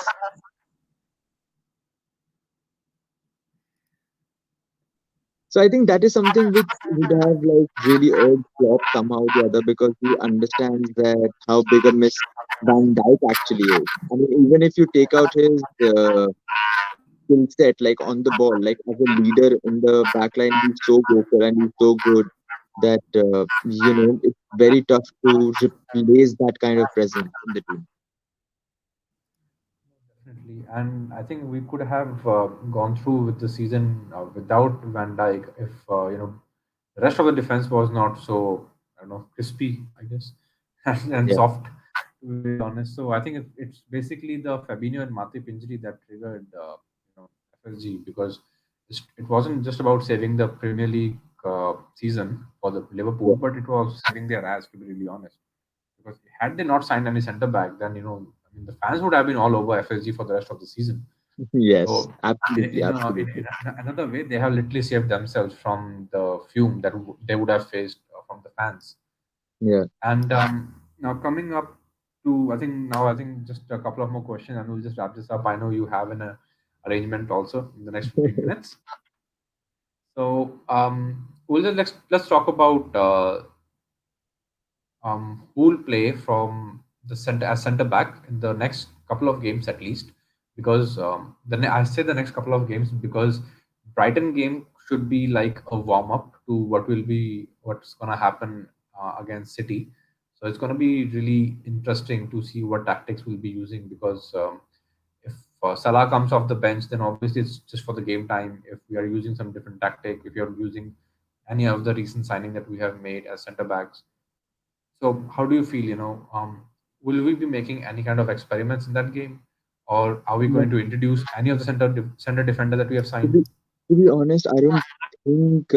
So I think that is something which would have like really urged Klopp somehow or the other because he understands that how big a miss Van Dijk actually is. I mean, even if you take out his skill set, like on the ball, like as a leader in the back line, he's so vocal and he's so good that it's very tough to replace that kind of presence in the team. Definitely, and I think we could have gone through with the season without Van Dijk if the rest of the defense was not so I don't know crispy, I guess, and Yeah. soft. To be really honest, so I think it's basically the Fabinho and Matip injury that triggered FSG because it wasn't just about saving the Premier League season for the Liverpool, Yeah. but it was saving their ass. To be really honest, because had they not signed any centre back, then I mean, the fans would have been all over FSG for the rest of the season. Yes, So, absolutely, absolutely. in another way, they have literally saved themselves from the fume that they would have faced from the fans. Yeah. And now coming up to, I think just a couple of more questions, and we'll just wrap this up. I know you have an arrangement also in the next 15 minutes. So, let's talk about who will play from the center as center back in the next couple of games at least, because I say the next couple of games because Brighton game should be like a warm up to what's gonna happen against City. So it's gonna be really interesting to see what tactics we'll be using because if Salah comes off the bench, then obviously it's just for the game time. If we are using some different tactic, if you're using any of the recent signing that we have made as center backs, so how do you feel? Will we be making any kind of experiments in that game, or are we No, going to introduce any of the center defender that we have to signed? be, to be honest, I don't think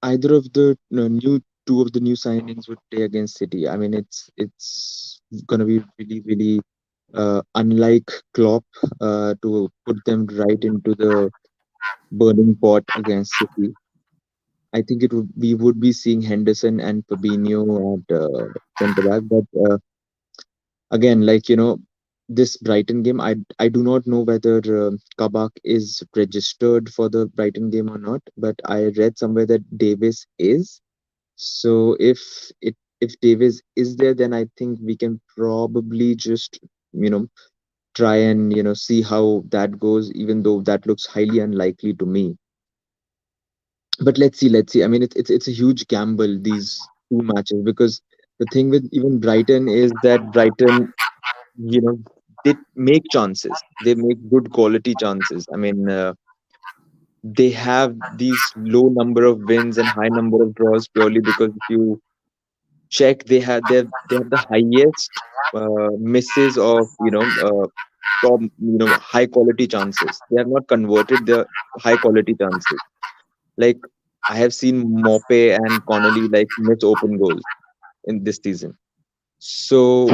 either of the new two of the new signings would play against City. I mean, it's gonna be really, really unlike Klopp to put them right into the burning pot against City. I think we would be seeing Henderson and Fabinho at centre back, but again, like this Brighton game, I do not know whether Kabak is registered for the Brighton game or not, but I read somewhere that Davis is. So if Davis is there, then I think we can probably just you know try and see how that goes, even though that looks highly unlikely to me. But let's see. I mean, it's a huge gamble these two matches because the thing with even Brighton is that Brighton, you know, they make chances. They make good quality chances. I mean, they have these low number of wins and high number of draws purely because if you check, they have the highest misses of top high quality chances. They have not converted the high quality chances. Like I have seen Mope and Connolly like miss open goals in this season. So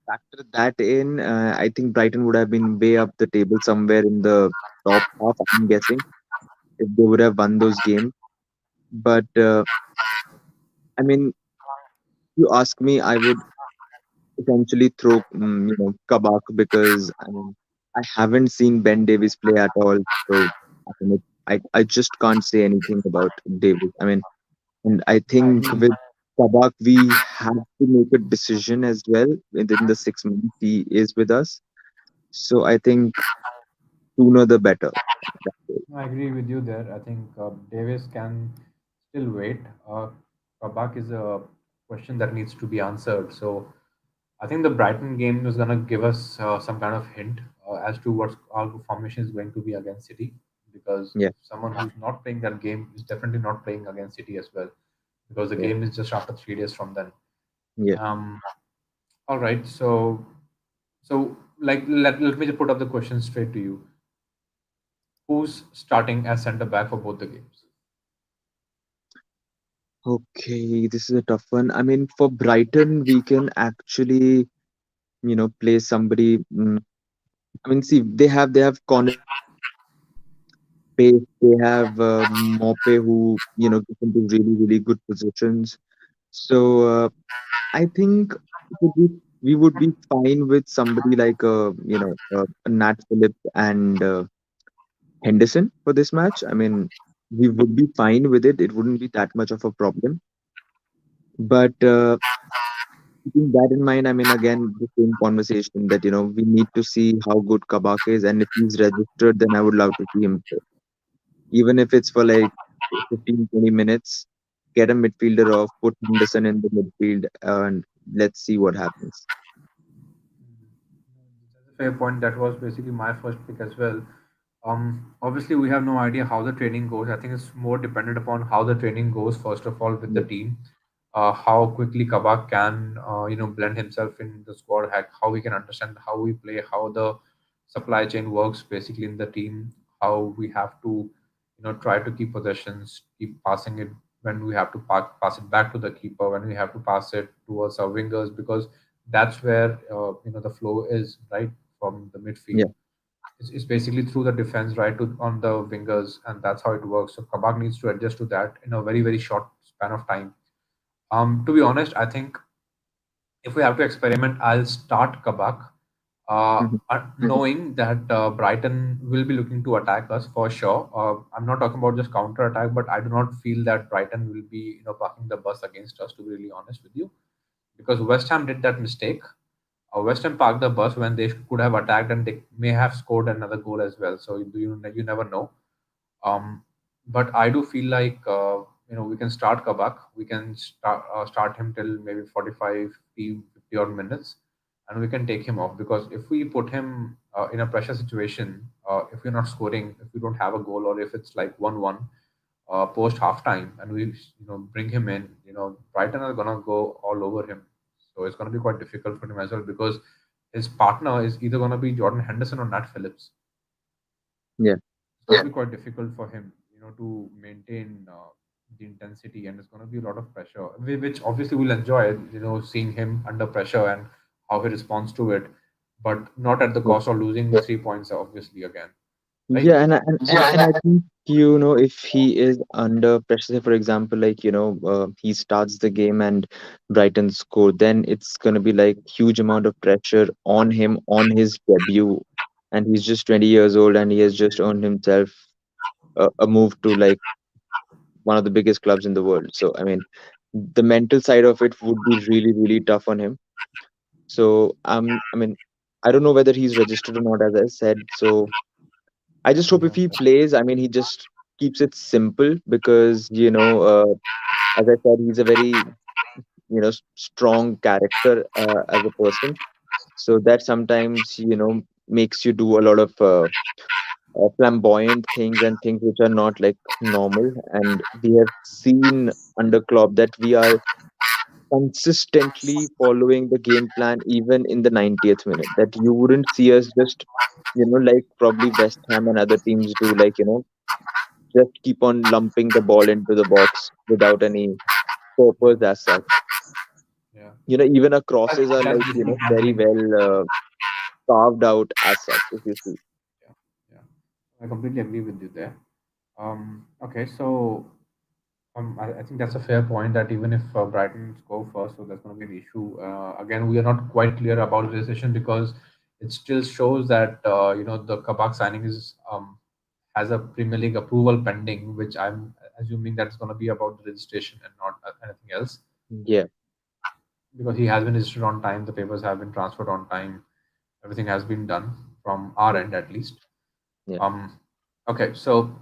factor that in, I think Brighton would have been way up the table somewhere in the top half. I'm guessing if they would have won those games. But I mean, you ask me, I would essentially throw Kabak because I mean I haven't seen Ben Davies play at all. So I mean, I just can't say anything about Davies. I mean, and I I think agree. with Kabak we have to make a decision as well within the 6 months he is with us. So I think sooner the better. That's it. I agree with you there. I think Davis can still wait. Kabak is a question that needs to be answered. So I think the Brighton game is going to give us some kind of hint as to what our formation is going to be against City. Because Yeah, someone who's not playing that game is definitely not playing against City as well. Because the yeah, game is just after 3 days from then. yeah. Um, all right. So like let me just put up the question straight to you. Who's starting as centre back for both the games? Okay, this is a tough one. I mean, for Brighton, we can actually, play somebody. I mean, see, they have Connolly who can pace. They have Mope who gets into really really good positions. So I think it would be, we would be fine with somebody like Nat Phillips and Henderson for this match. I mean, we would be fine with it. It wouldn't be that much of a problem. But keeping that in mind, I mean, again, the same conversation that we need to see how good Kabak is, and if he's registered, then I would love to see him play. Even if it's for like 15, 20 minutes, get a midfielder off, put Henderson in the midfield, and let's see what happens. That's a fair point. That was basically my first pick as well. Obviously, we have no idea how the training goes. I think it's more dependent upon how the training goes, first of all, with the Yeah, team. How quickly Kabak can, blend himself in the squad, how we can understand how we play, how the supply chain works basically in the team, how we have to, try to keep possessions, keep passing it when we have to pass it back to the keeper, when we have to pass it towards our wingers, because that's where the flow is right from the midfield. yeah, It's basically through the defense right to on the wingers, and that's how it works. So Kabak needs to adjust to that in a very very short span of time. To be honest, I think if we have to experiment, I'll start Kabak, mhm, knowing that Brighton will be looking to attack us for sure. I'm not talking about just counter attack, but I do not feel that Brighton will be parking the bus against us. To be really honest with you, because West Ham did that mistake. West Ham parked the bus when they could have attacked, and they may have scored another goal as well. So you never know. Um, but I do feel like we can start Kabak. We can start him till maybe 45, 50 odd minutes, and we can take him off, because if we put him in a pressure situation, if we're not scoring, if we don't have a goal, or if it's like 1-1 post halftime, and we bring him in, Brighton are gonna go all over him. So it's gonna be quite difficult for him as well, because his partner is either gonna be Jordan Henderson or Nat Phillips. yeah. It's going to be quite difficult for him, to maintain the intensity, and it's going to be a lot of pressure, which obviously we'll enjoy, seeing him under pressure and how he responds to it, but not at the Yeah. cost of losing 3 points, obviously, again, right? Yeah, and I think if he is under pressure, say for example, like he starts the game and Brighton score, then it's gonna be like huge amount of pressure on him on his debut, and he's just 20 years old and he has just earned himself a move to like one of the biggest clubs in the world. So I mean, the mental side of it would be really really tough on him. So I mean, I don't know whether he's registered or not, as I said. So I just hope if he Yeah. plays, I mean, he just keeps it simple because, as I said, he's a very, strong character as a person. So that sometimes, makes you do a lot of flamboyant things and things which are not like normal. And we have seen under Klopp that we are consistently following the game plan even in the 90th minute. That you wouldn't see us just, like probably West Ham and other teams do, like, just keep on lumping the ball into the box without any purpose as such. Yeah. Even our That's, crosses are that's like, basically very gambling. well carved out as such, if you see. Yeah. Yeah. I completely agree with you there. Okay, so I think that's a fair point that even if Brighton go first, so that's going to be an issue. Again, we are not quite clear about the decision because it still shows that the Kabak signing is has a Premier League approval pending, which I'm assuming that's going to be about the registration and not anything else, Yeah, because he has been registered on time, the papers have been transferred on time, everything has been done from our yeah, end at least. yeah, Um, okay, so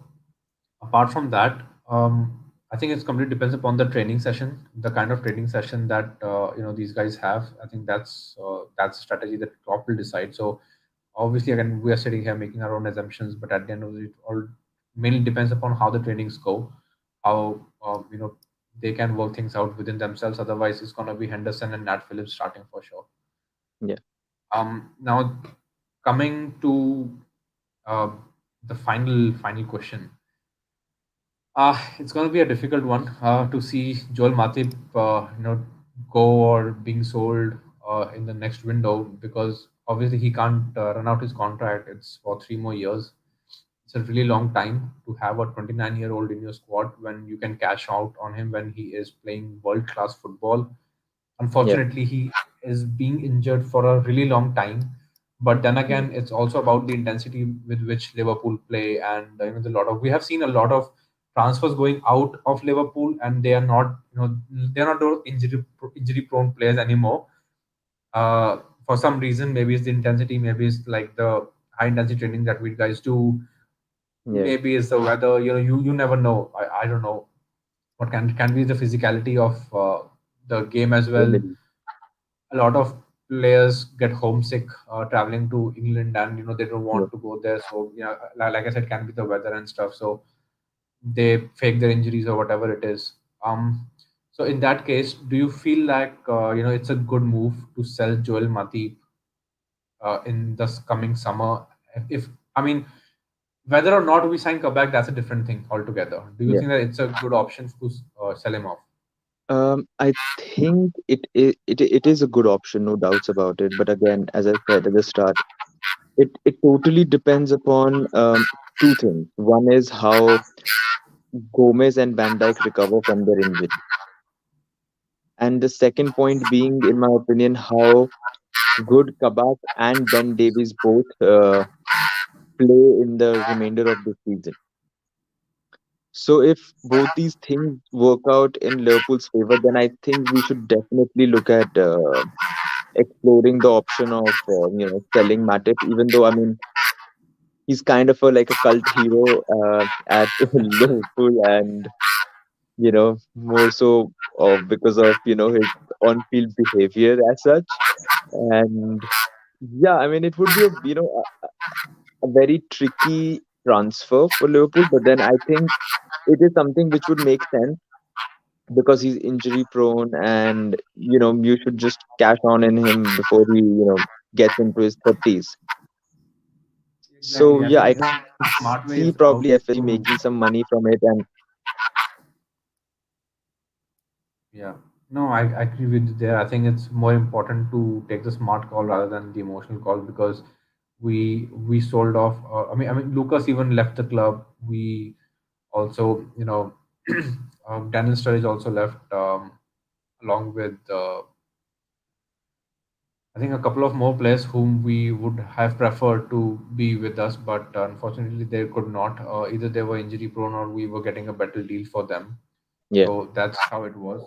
apart from that, I think it's completely depends upon the training session, the kind of training session that these guys have. I think that's a strategy that Klopp will decide. So obviously, again, we are sitting here making our own assumptions, but at the end of it, all mainly depends upon how the trainings go, how they can work things out within themselves. Otherwise, it's going to be Henderson and Nat Phillips starting for sure. yeah, Now coming to uh, the final question. It's going to be a difficult one to see Joel Matip, go or being sold in the next window because obviously he can't run out his contract. It's for 3 more years. It's a really long time to have a 29-year-old in your squad when you can cash out on him when he is playing world-class football. yeah, Unfortunately, he is being injured for a really long time. But then yeah, again, it's also about the intensity with which Liverpool play, and the lot of we have seen a lot of transfers going out of Liverpool, and they are not they're not those injury prone players anymore. For some reason, maybe it's the intensity, maybe it's like the high intensity training that we guys do, yeah. maybe it's the weather. You never know. I don't know what can be the physicality of the game as well. Really. A lot of players get homesick traveling to England, and they don't Yeah. want to go there. So like I said, can be the weather and stuff. So they fake their injuries or whatever it is. So in that case, do you feel like it's a good move to sell Joel Matip in this coming summer? If I mean, whether or not we sign Kabak, that's a different thing altogether. Do you Yeah. think that it's a good option to sell him off? I think it is a good option, no doubts about it. But again, as I said at the start, it totally depends upon two things. One is how Gomez and Van Dijk recover from their injury, and the second point being, in my opinion, how good Kabak and Ben Davies both play in the remainder of the season. So if both these things work out in Liverpool's favor, then I think we should definitely look at exploring the option of selling Matip. Even though, I mean, he's kind of like a cult hero at Liverpool, and more so because of his on-field behavior as such. And yeah, I mean, it would be a very tricky transfer for Liverpool, but then I think it is something which would make sense because he's injury prone, and you should just cash on in him before he gets into his 30s. So Exactly. I yeah, think I can one smart way see is probably also FSG to. making some money from it. And Yeah. No, I agree with you there. I think it's more important to take the smart call rather than the emotional call because we sold off. I mean, Lucas even left the club. We also, Daniel Sturridge also left, along with I think a couple of more players whom we would have preferred to be with us, but unfortunately they could not. Either they were injury prone or we were getting a better deal for them. yeah, So that's how it was.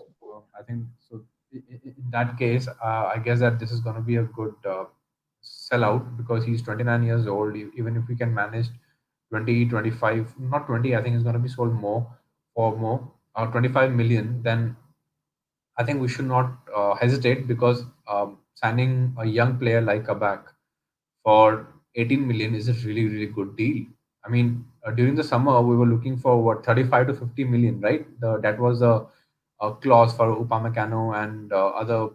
I think so. In that case, I guess that this is going to be a good sellout because he's 29 years old. Even if we can manage 20, 25, not 20, I think it's going to be sold more for more, 25 million. Then I think we should not hesitate because signing a young player like Kabak for 18 million is a really, really good deal. I mean, during the summer we were looking for what 35 to 50 million, right? That was a clause for Upamecano and other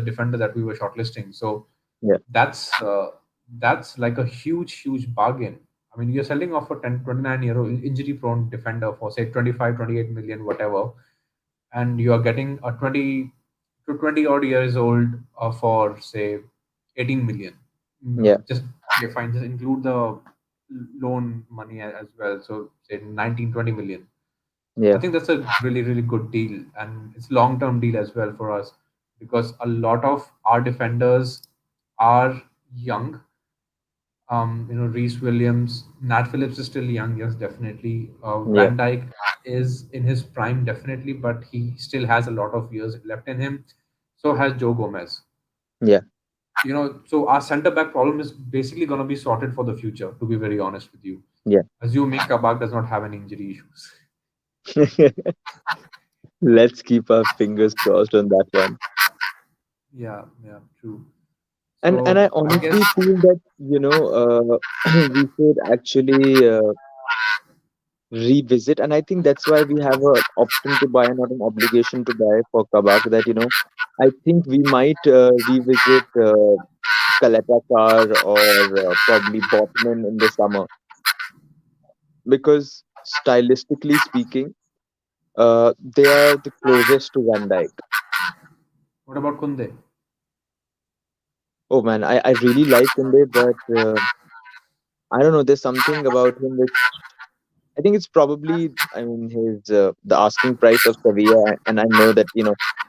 defender that we were shortlisting. So Yeah, that's uh, that's like a huge bargain. I mean, you're selling off a 29-year-old injury prone defender for say 25, 28 million, whatever, and you are getting a 20 to 20 odd years old for say 18 million. yeah, Just okay, fine, just include the loan money as well. So say 19, 20 million. I yeah, think that's a really good deal, and it's long term deal as well for us because a lot of our defenders are young. Reese Williams, Nat Phillips is still young, yes, definitely. yeah, Van Dyke is in his prime, definitely, but he still has a lot of years left in him. So has Joe Gomez. yeah, So our center back problem is basically going to be sorted for the future, to be very honest with you. yeah. Assuming Kabak does not have any injury issues. Let's keep our fingers crossed on that one. Yeah, true. And I So I guess, honestly feel that, we should actually revisit, and I think that's why we have an option to buy, not an obligation to buy for Kabak. That I think we might revisit Kaletakar or probably Botman in the summer, because stylistically speaking, they are the closest to Van Dijk. what about Kunde? Oh man, I really like Kunde, but I don't know. There's something about him which I think it's probably, I mean, his the asking price of Sevilla, and I know that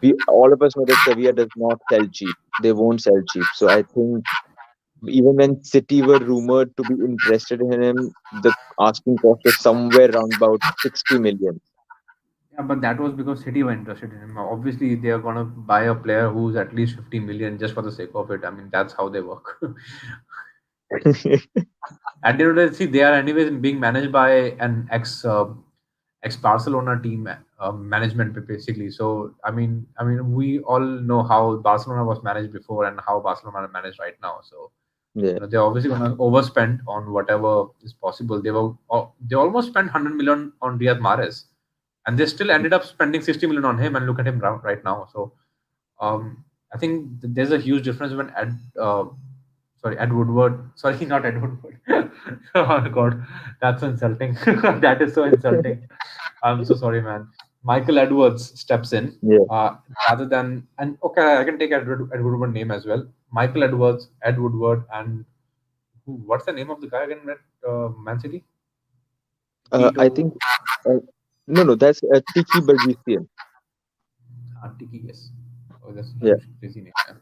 we all of us know that Sevilla does not sell cheap. They won't sell cheap. So I think even when City were rumored to be interested in him, the asking cost was somewhere around about 60 million. Yeah, but that was because City were interested in him. Obviously, they are gonna buy a player who's at least 50 million just for the sake of it. I mean, that's how they work. At the end of the day, see, they are anyways being managed by an ex Barcelona team management basically. So I mean, we all know how Barcelona was managed before and how Barcelona are managed right now. So Yeah, they're obviously going to overspend on whatever is possible. They almost spent 100 million on Riyad Mahrez, and they still ended up spending 60 million on him. And look at him right now. So um, I think there's a huge difference when Ed Woodward, sorry, not Ed Woodward. Oh God, that's insulting. That is so insulting. I'm so sorry, man. Michael Edwards steps in yeah. uh, rather than, and okay, I can take Ed Woodward name as well. Michael Edwards, Ed Woodward, and what's the name of the guy again at Man City? I Tito think uh, no, that's Tiki Bergisian. Tiki, yes. Oh, that's a Yeah, huge crazy name. Yeah.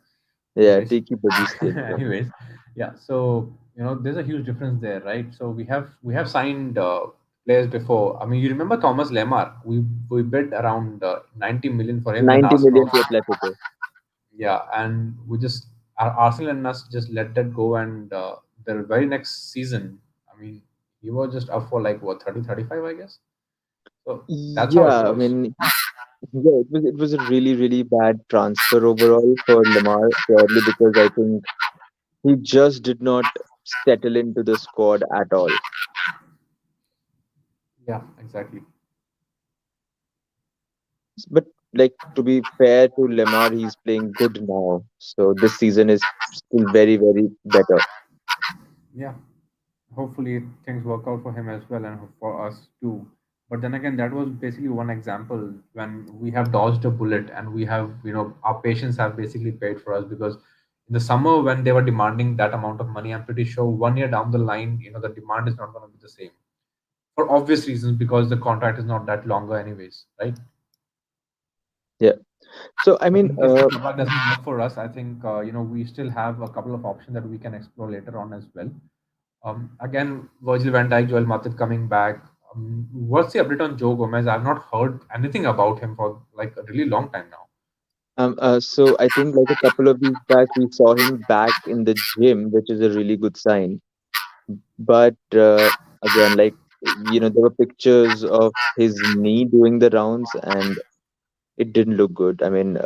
yeah, Anyways, Tiki Bergisian. Yeah, anyways, yeah. So there's a huge difference there, right? So we have signed players before. I mean, you remember Thomas Lemar? We bid around 90 million for him. Then 90 Arsenal, million to Atletico. yeah, and we just Arsenal and us just let that go. And the very next season, I mean, he was just up for like what 30, 35, I guess. So that's how it Yeah, I was. mean, yeah, it was a really bad transfer overall for Lamar, purely because I think he just did not settle into the squad at all. Yeah, exactly. But like, to be fair to Lamar, he's playing good now. So this season is still very better. Yeah, hopefully things work out for him as well and for us too. But then again, that was basically one example when we have dodged a bullet and we have, our patients have basically paid for us because in the summer when they were demanding that amount of money, I'm pretty sure 1 year down the line, the demand is not going to be the same for obvious reasons because the contract is not that longer anyways, right? Yeah. So I So mean, in case the Kabak doesn't work for us, I think we still have a couple of options that we can explore later on as well. Again, Virgil van Dijk, Joel Matip coming back. What's the update on Joe Gomez? I've not heard anything about him for like a really long time now. so I think like a couple of weeks back we saw him back in the gym, which is a really good sign. But again, like, there were pictures of his knee doing the rounds, and it didn't look good. And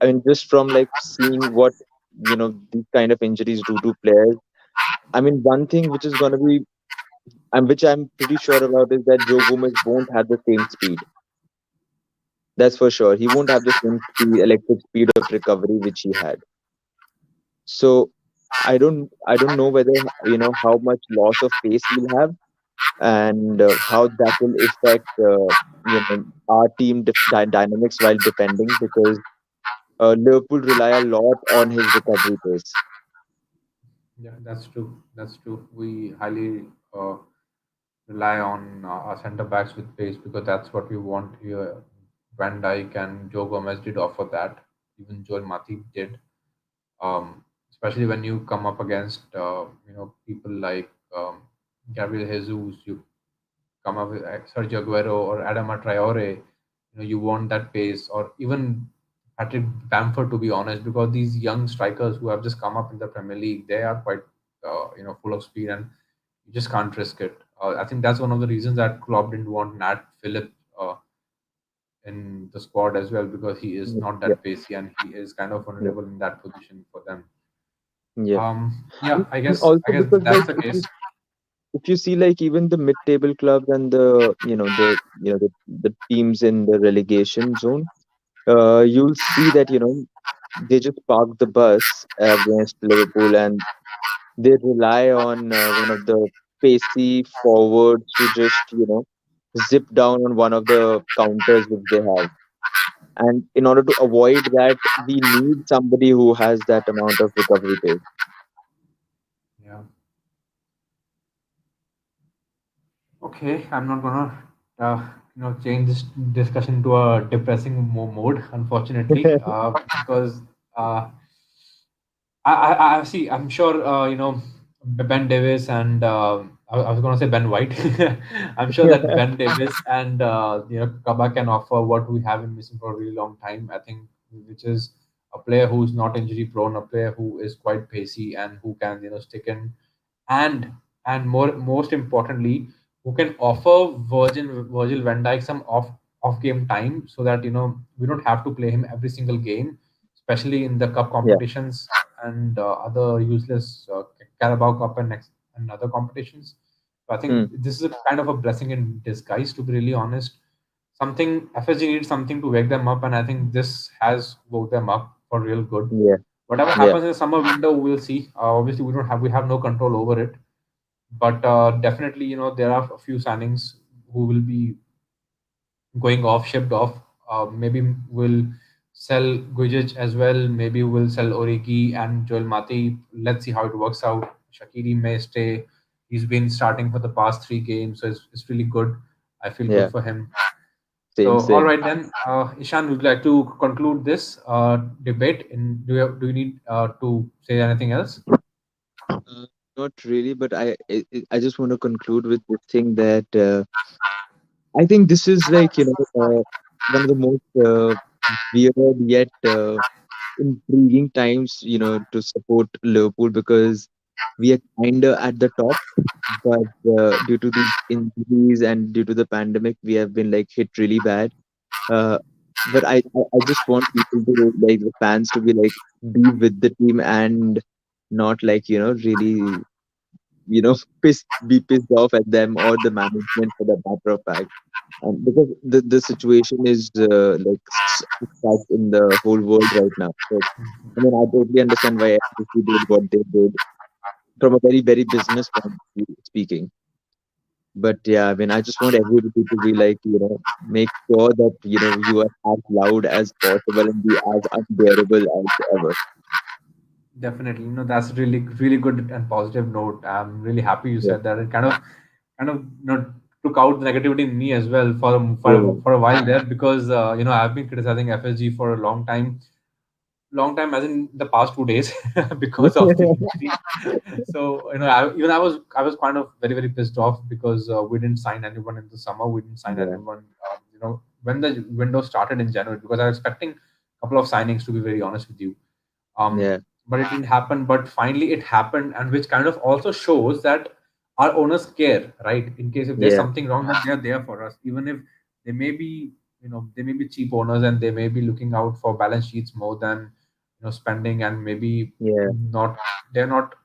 I mean, just from like seeing what these kind of injuries do to players. I mean, one thing which is going to be and which I'm pretty sure about is that Joe Gomez won't have the same speed. That's for sure. He won't have the same speed, electric speed of recovery which he had. So I don't know whether how much loss of pace he'll have, and how that will affect our team dynamics while defending, because Liverpool rely a lot on his recovery pace. Yeah, that's true. That's true. We highly rely on our centre backs with pace because that's what we want here. Van Dijk and Joe Gomez did offer that. Even Joel Matip did. Especially when you come up against people like Gabriel Jesus, you come up with Sergio Aguero or Adama Traore. You want that pace, or even Patrick Bamford, to be honest, because these young strikers who have just come up in the Premier League, they are quite full of speed, and you just can't risk it. I think that's one of the reasons that Klopp didn't want Nat Phillips in the squad as well, because he is not Yeah, that pacey and he is kind of yeah, vulnerable in that position for them. yeah. Yeah, And I and guess I also guess because, that's like, the case. if you see, like, even the mid-table clubs and the teams in the relegation zone, you'll see that they just park the bus against Liverpool, and they rely on one of the pacey forwards to just zip down on one of the counters which they have. And in order to avoid that, we need somebody who has that amount of recovery pace. Yeah. Okay, I'm not gonna change this discussion to a depressing mode, unfortunately, because uh, I see. I'm sure Ben Davis and I was going to say Ben White. I'm sure that Ben Davis and Kaba can offer what we haven't missing for a really long time. I think, which is a player who's not injury prone, a player who is quite pacey and who can stick in, and most importantly, who can offer Virgil van Dijk some off game time, so that we don't have to play him every single game, especially in the cup Yeah. competitions and other useless Carabao Cup and other competitions. So I think Hmm. this is a kind of a blessing in disguise, to be really honest. Something FSG needs something to wake them up, and I think this has woke them up for real good. Yeah. Whatever Yeah. happens in the summer window, we'll see. Obviously, we have no control over it, but definitely, there are a few signings who will be going off, shipped off. Maybe we'll sell Gujic as well. Maybe we'll sell Origi and Joel Matip. Let's see how it works out. Shaqiri may stay. He's been starting for the past 3 games, so it's really good. I feel good Yeah. for him. So, Same. all Same. right then, Ishan, would you like to conclude this debate? And do you need to say anything else? Not really, but I just want to conclude with this thing that I think this is like one of the most weird yet intriguing times to support Liverpool, because we are kinda at the top, but due to these injuries and due to the pandemic, we have been like hit really bad. Uh, but I just want people to, like, the fans to be like, be with the team and not like really be pissed off at them or the management, for that matter of fact. Because the situation is such in the whole world right now. So I mean, I totally understand why FCC did what they did from a very, very business point of view speaking. But yeah, I mean, I just want everybody to be like, make sure that you are as loud as possible and be as unbearable as ever. Definitely, that's really really good and positive note. I'm really happy you Yeah, said that. It kind of took out the negativity in me as well yeah, for a while there, because I've been criticizing FSG for a long time, as in the past 2 days, because of the injury. So I was kind of very very pissed off because we didn't sign anyone in the summer. We didn't sign yeah, anyone, when the window started in January, because I was expecting a couple of signings, to be very honest with you. um, yeah, but it didn't happen. But finally, it happened, and which kind of also shows that our owners care, right? In case if there's yeah, something wrong, that they're there for us, even if they may be, they may be cheap owners and they may be looking out for balance sheets more than spending, and maybe yeah, not. They're not.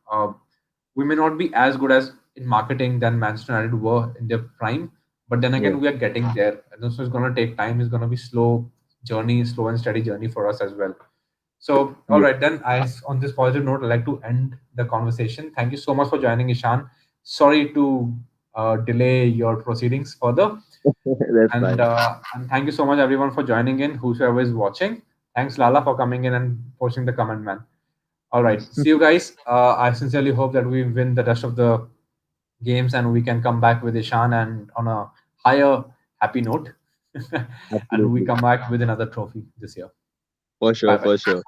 We may not be as good as in marketing than Manchester United were in their prime. But then Yeah. again, we are getting there. And so it's going to take time. It's going to be slow journey, slow and steady journey for us as well. So, all Yeah. right, then on this positive note, I'd like to end the conversation. Thank you so much for joining, Ishan. Sorry to delay your proceedings further. That's fine. And thank you so much, everyone, for joining in, whosoever is watching. Thanks, Lala, for coming in and posting the comment, man. All right. See you guys. I sincerely hope that we win the rest of the games and we can come back with Ishan and on a higher happy note. And we Absolutely. come back with another trophy this year. For Bye sure, bye. for sure.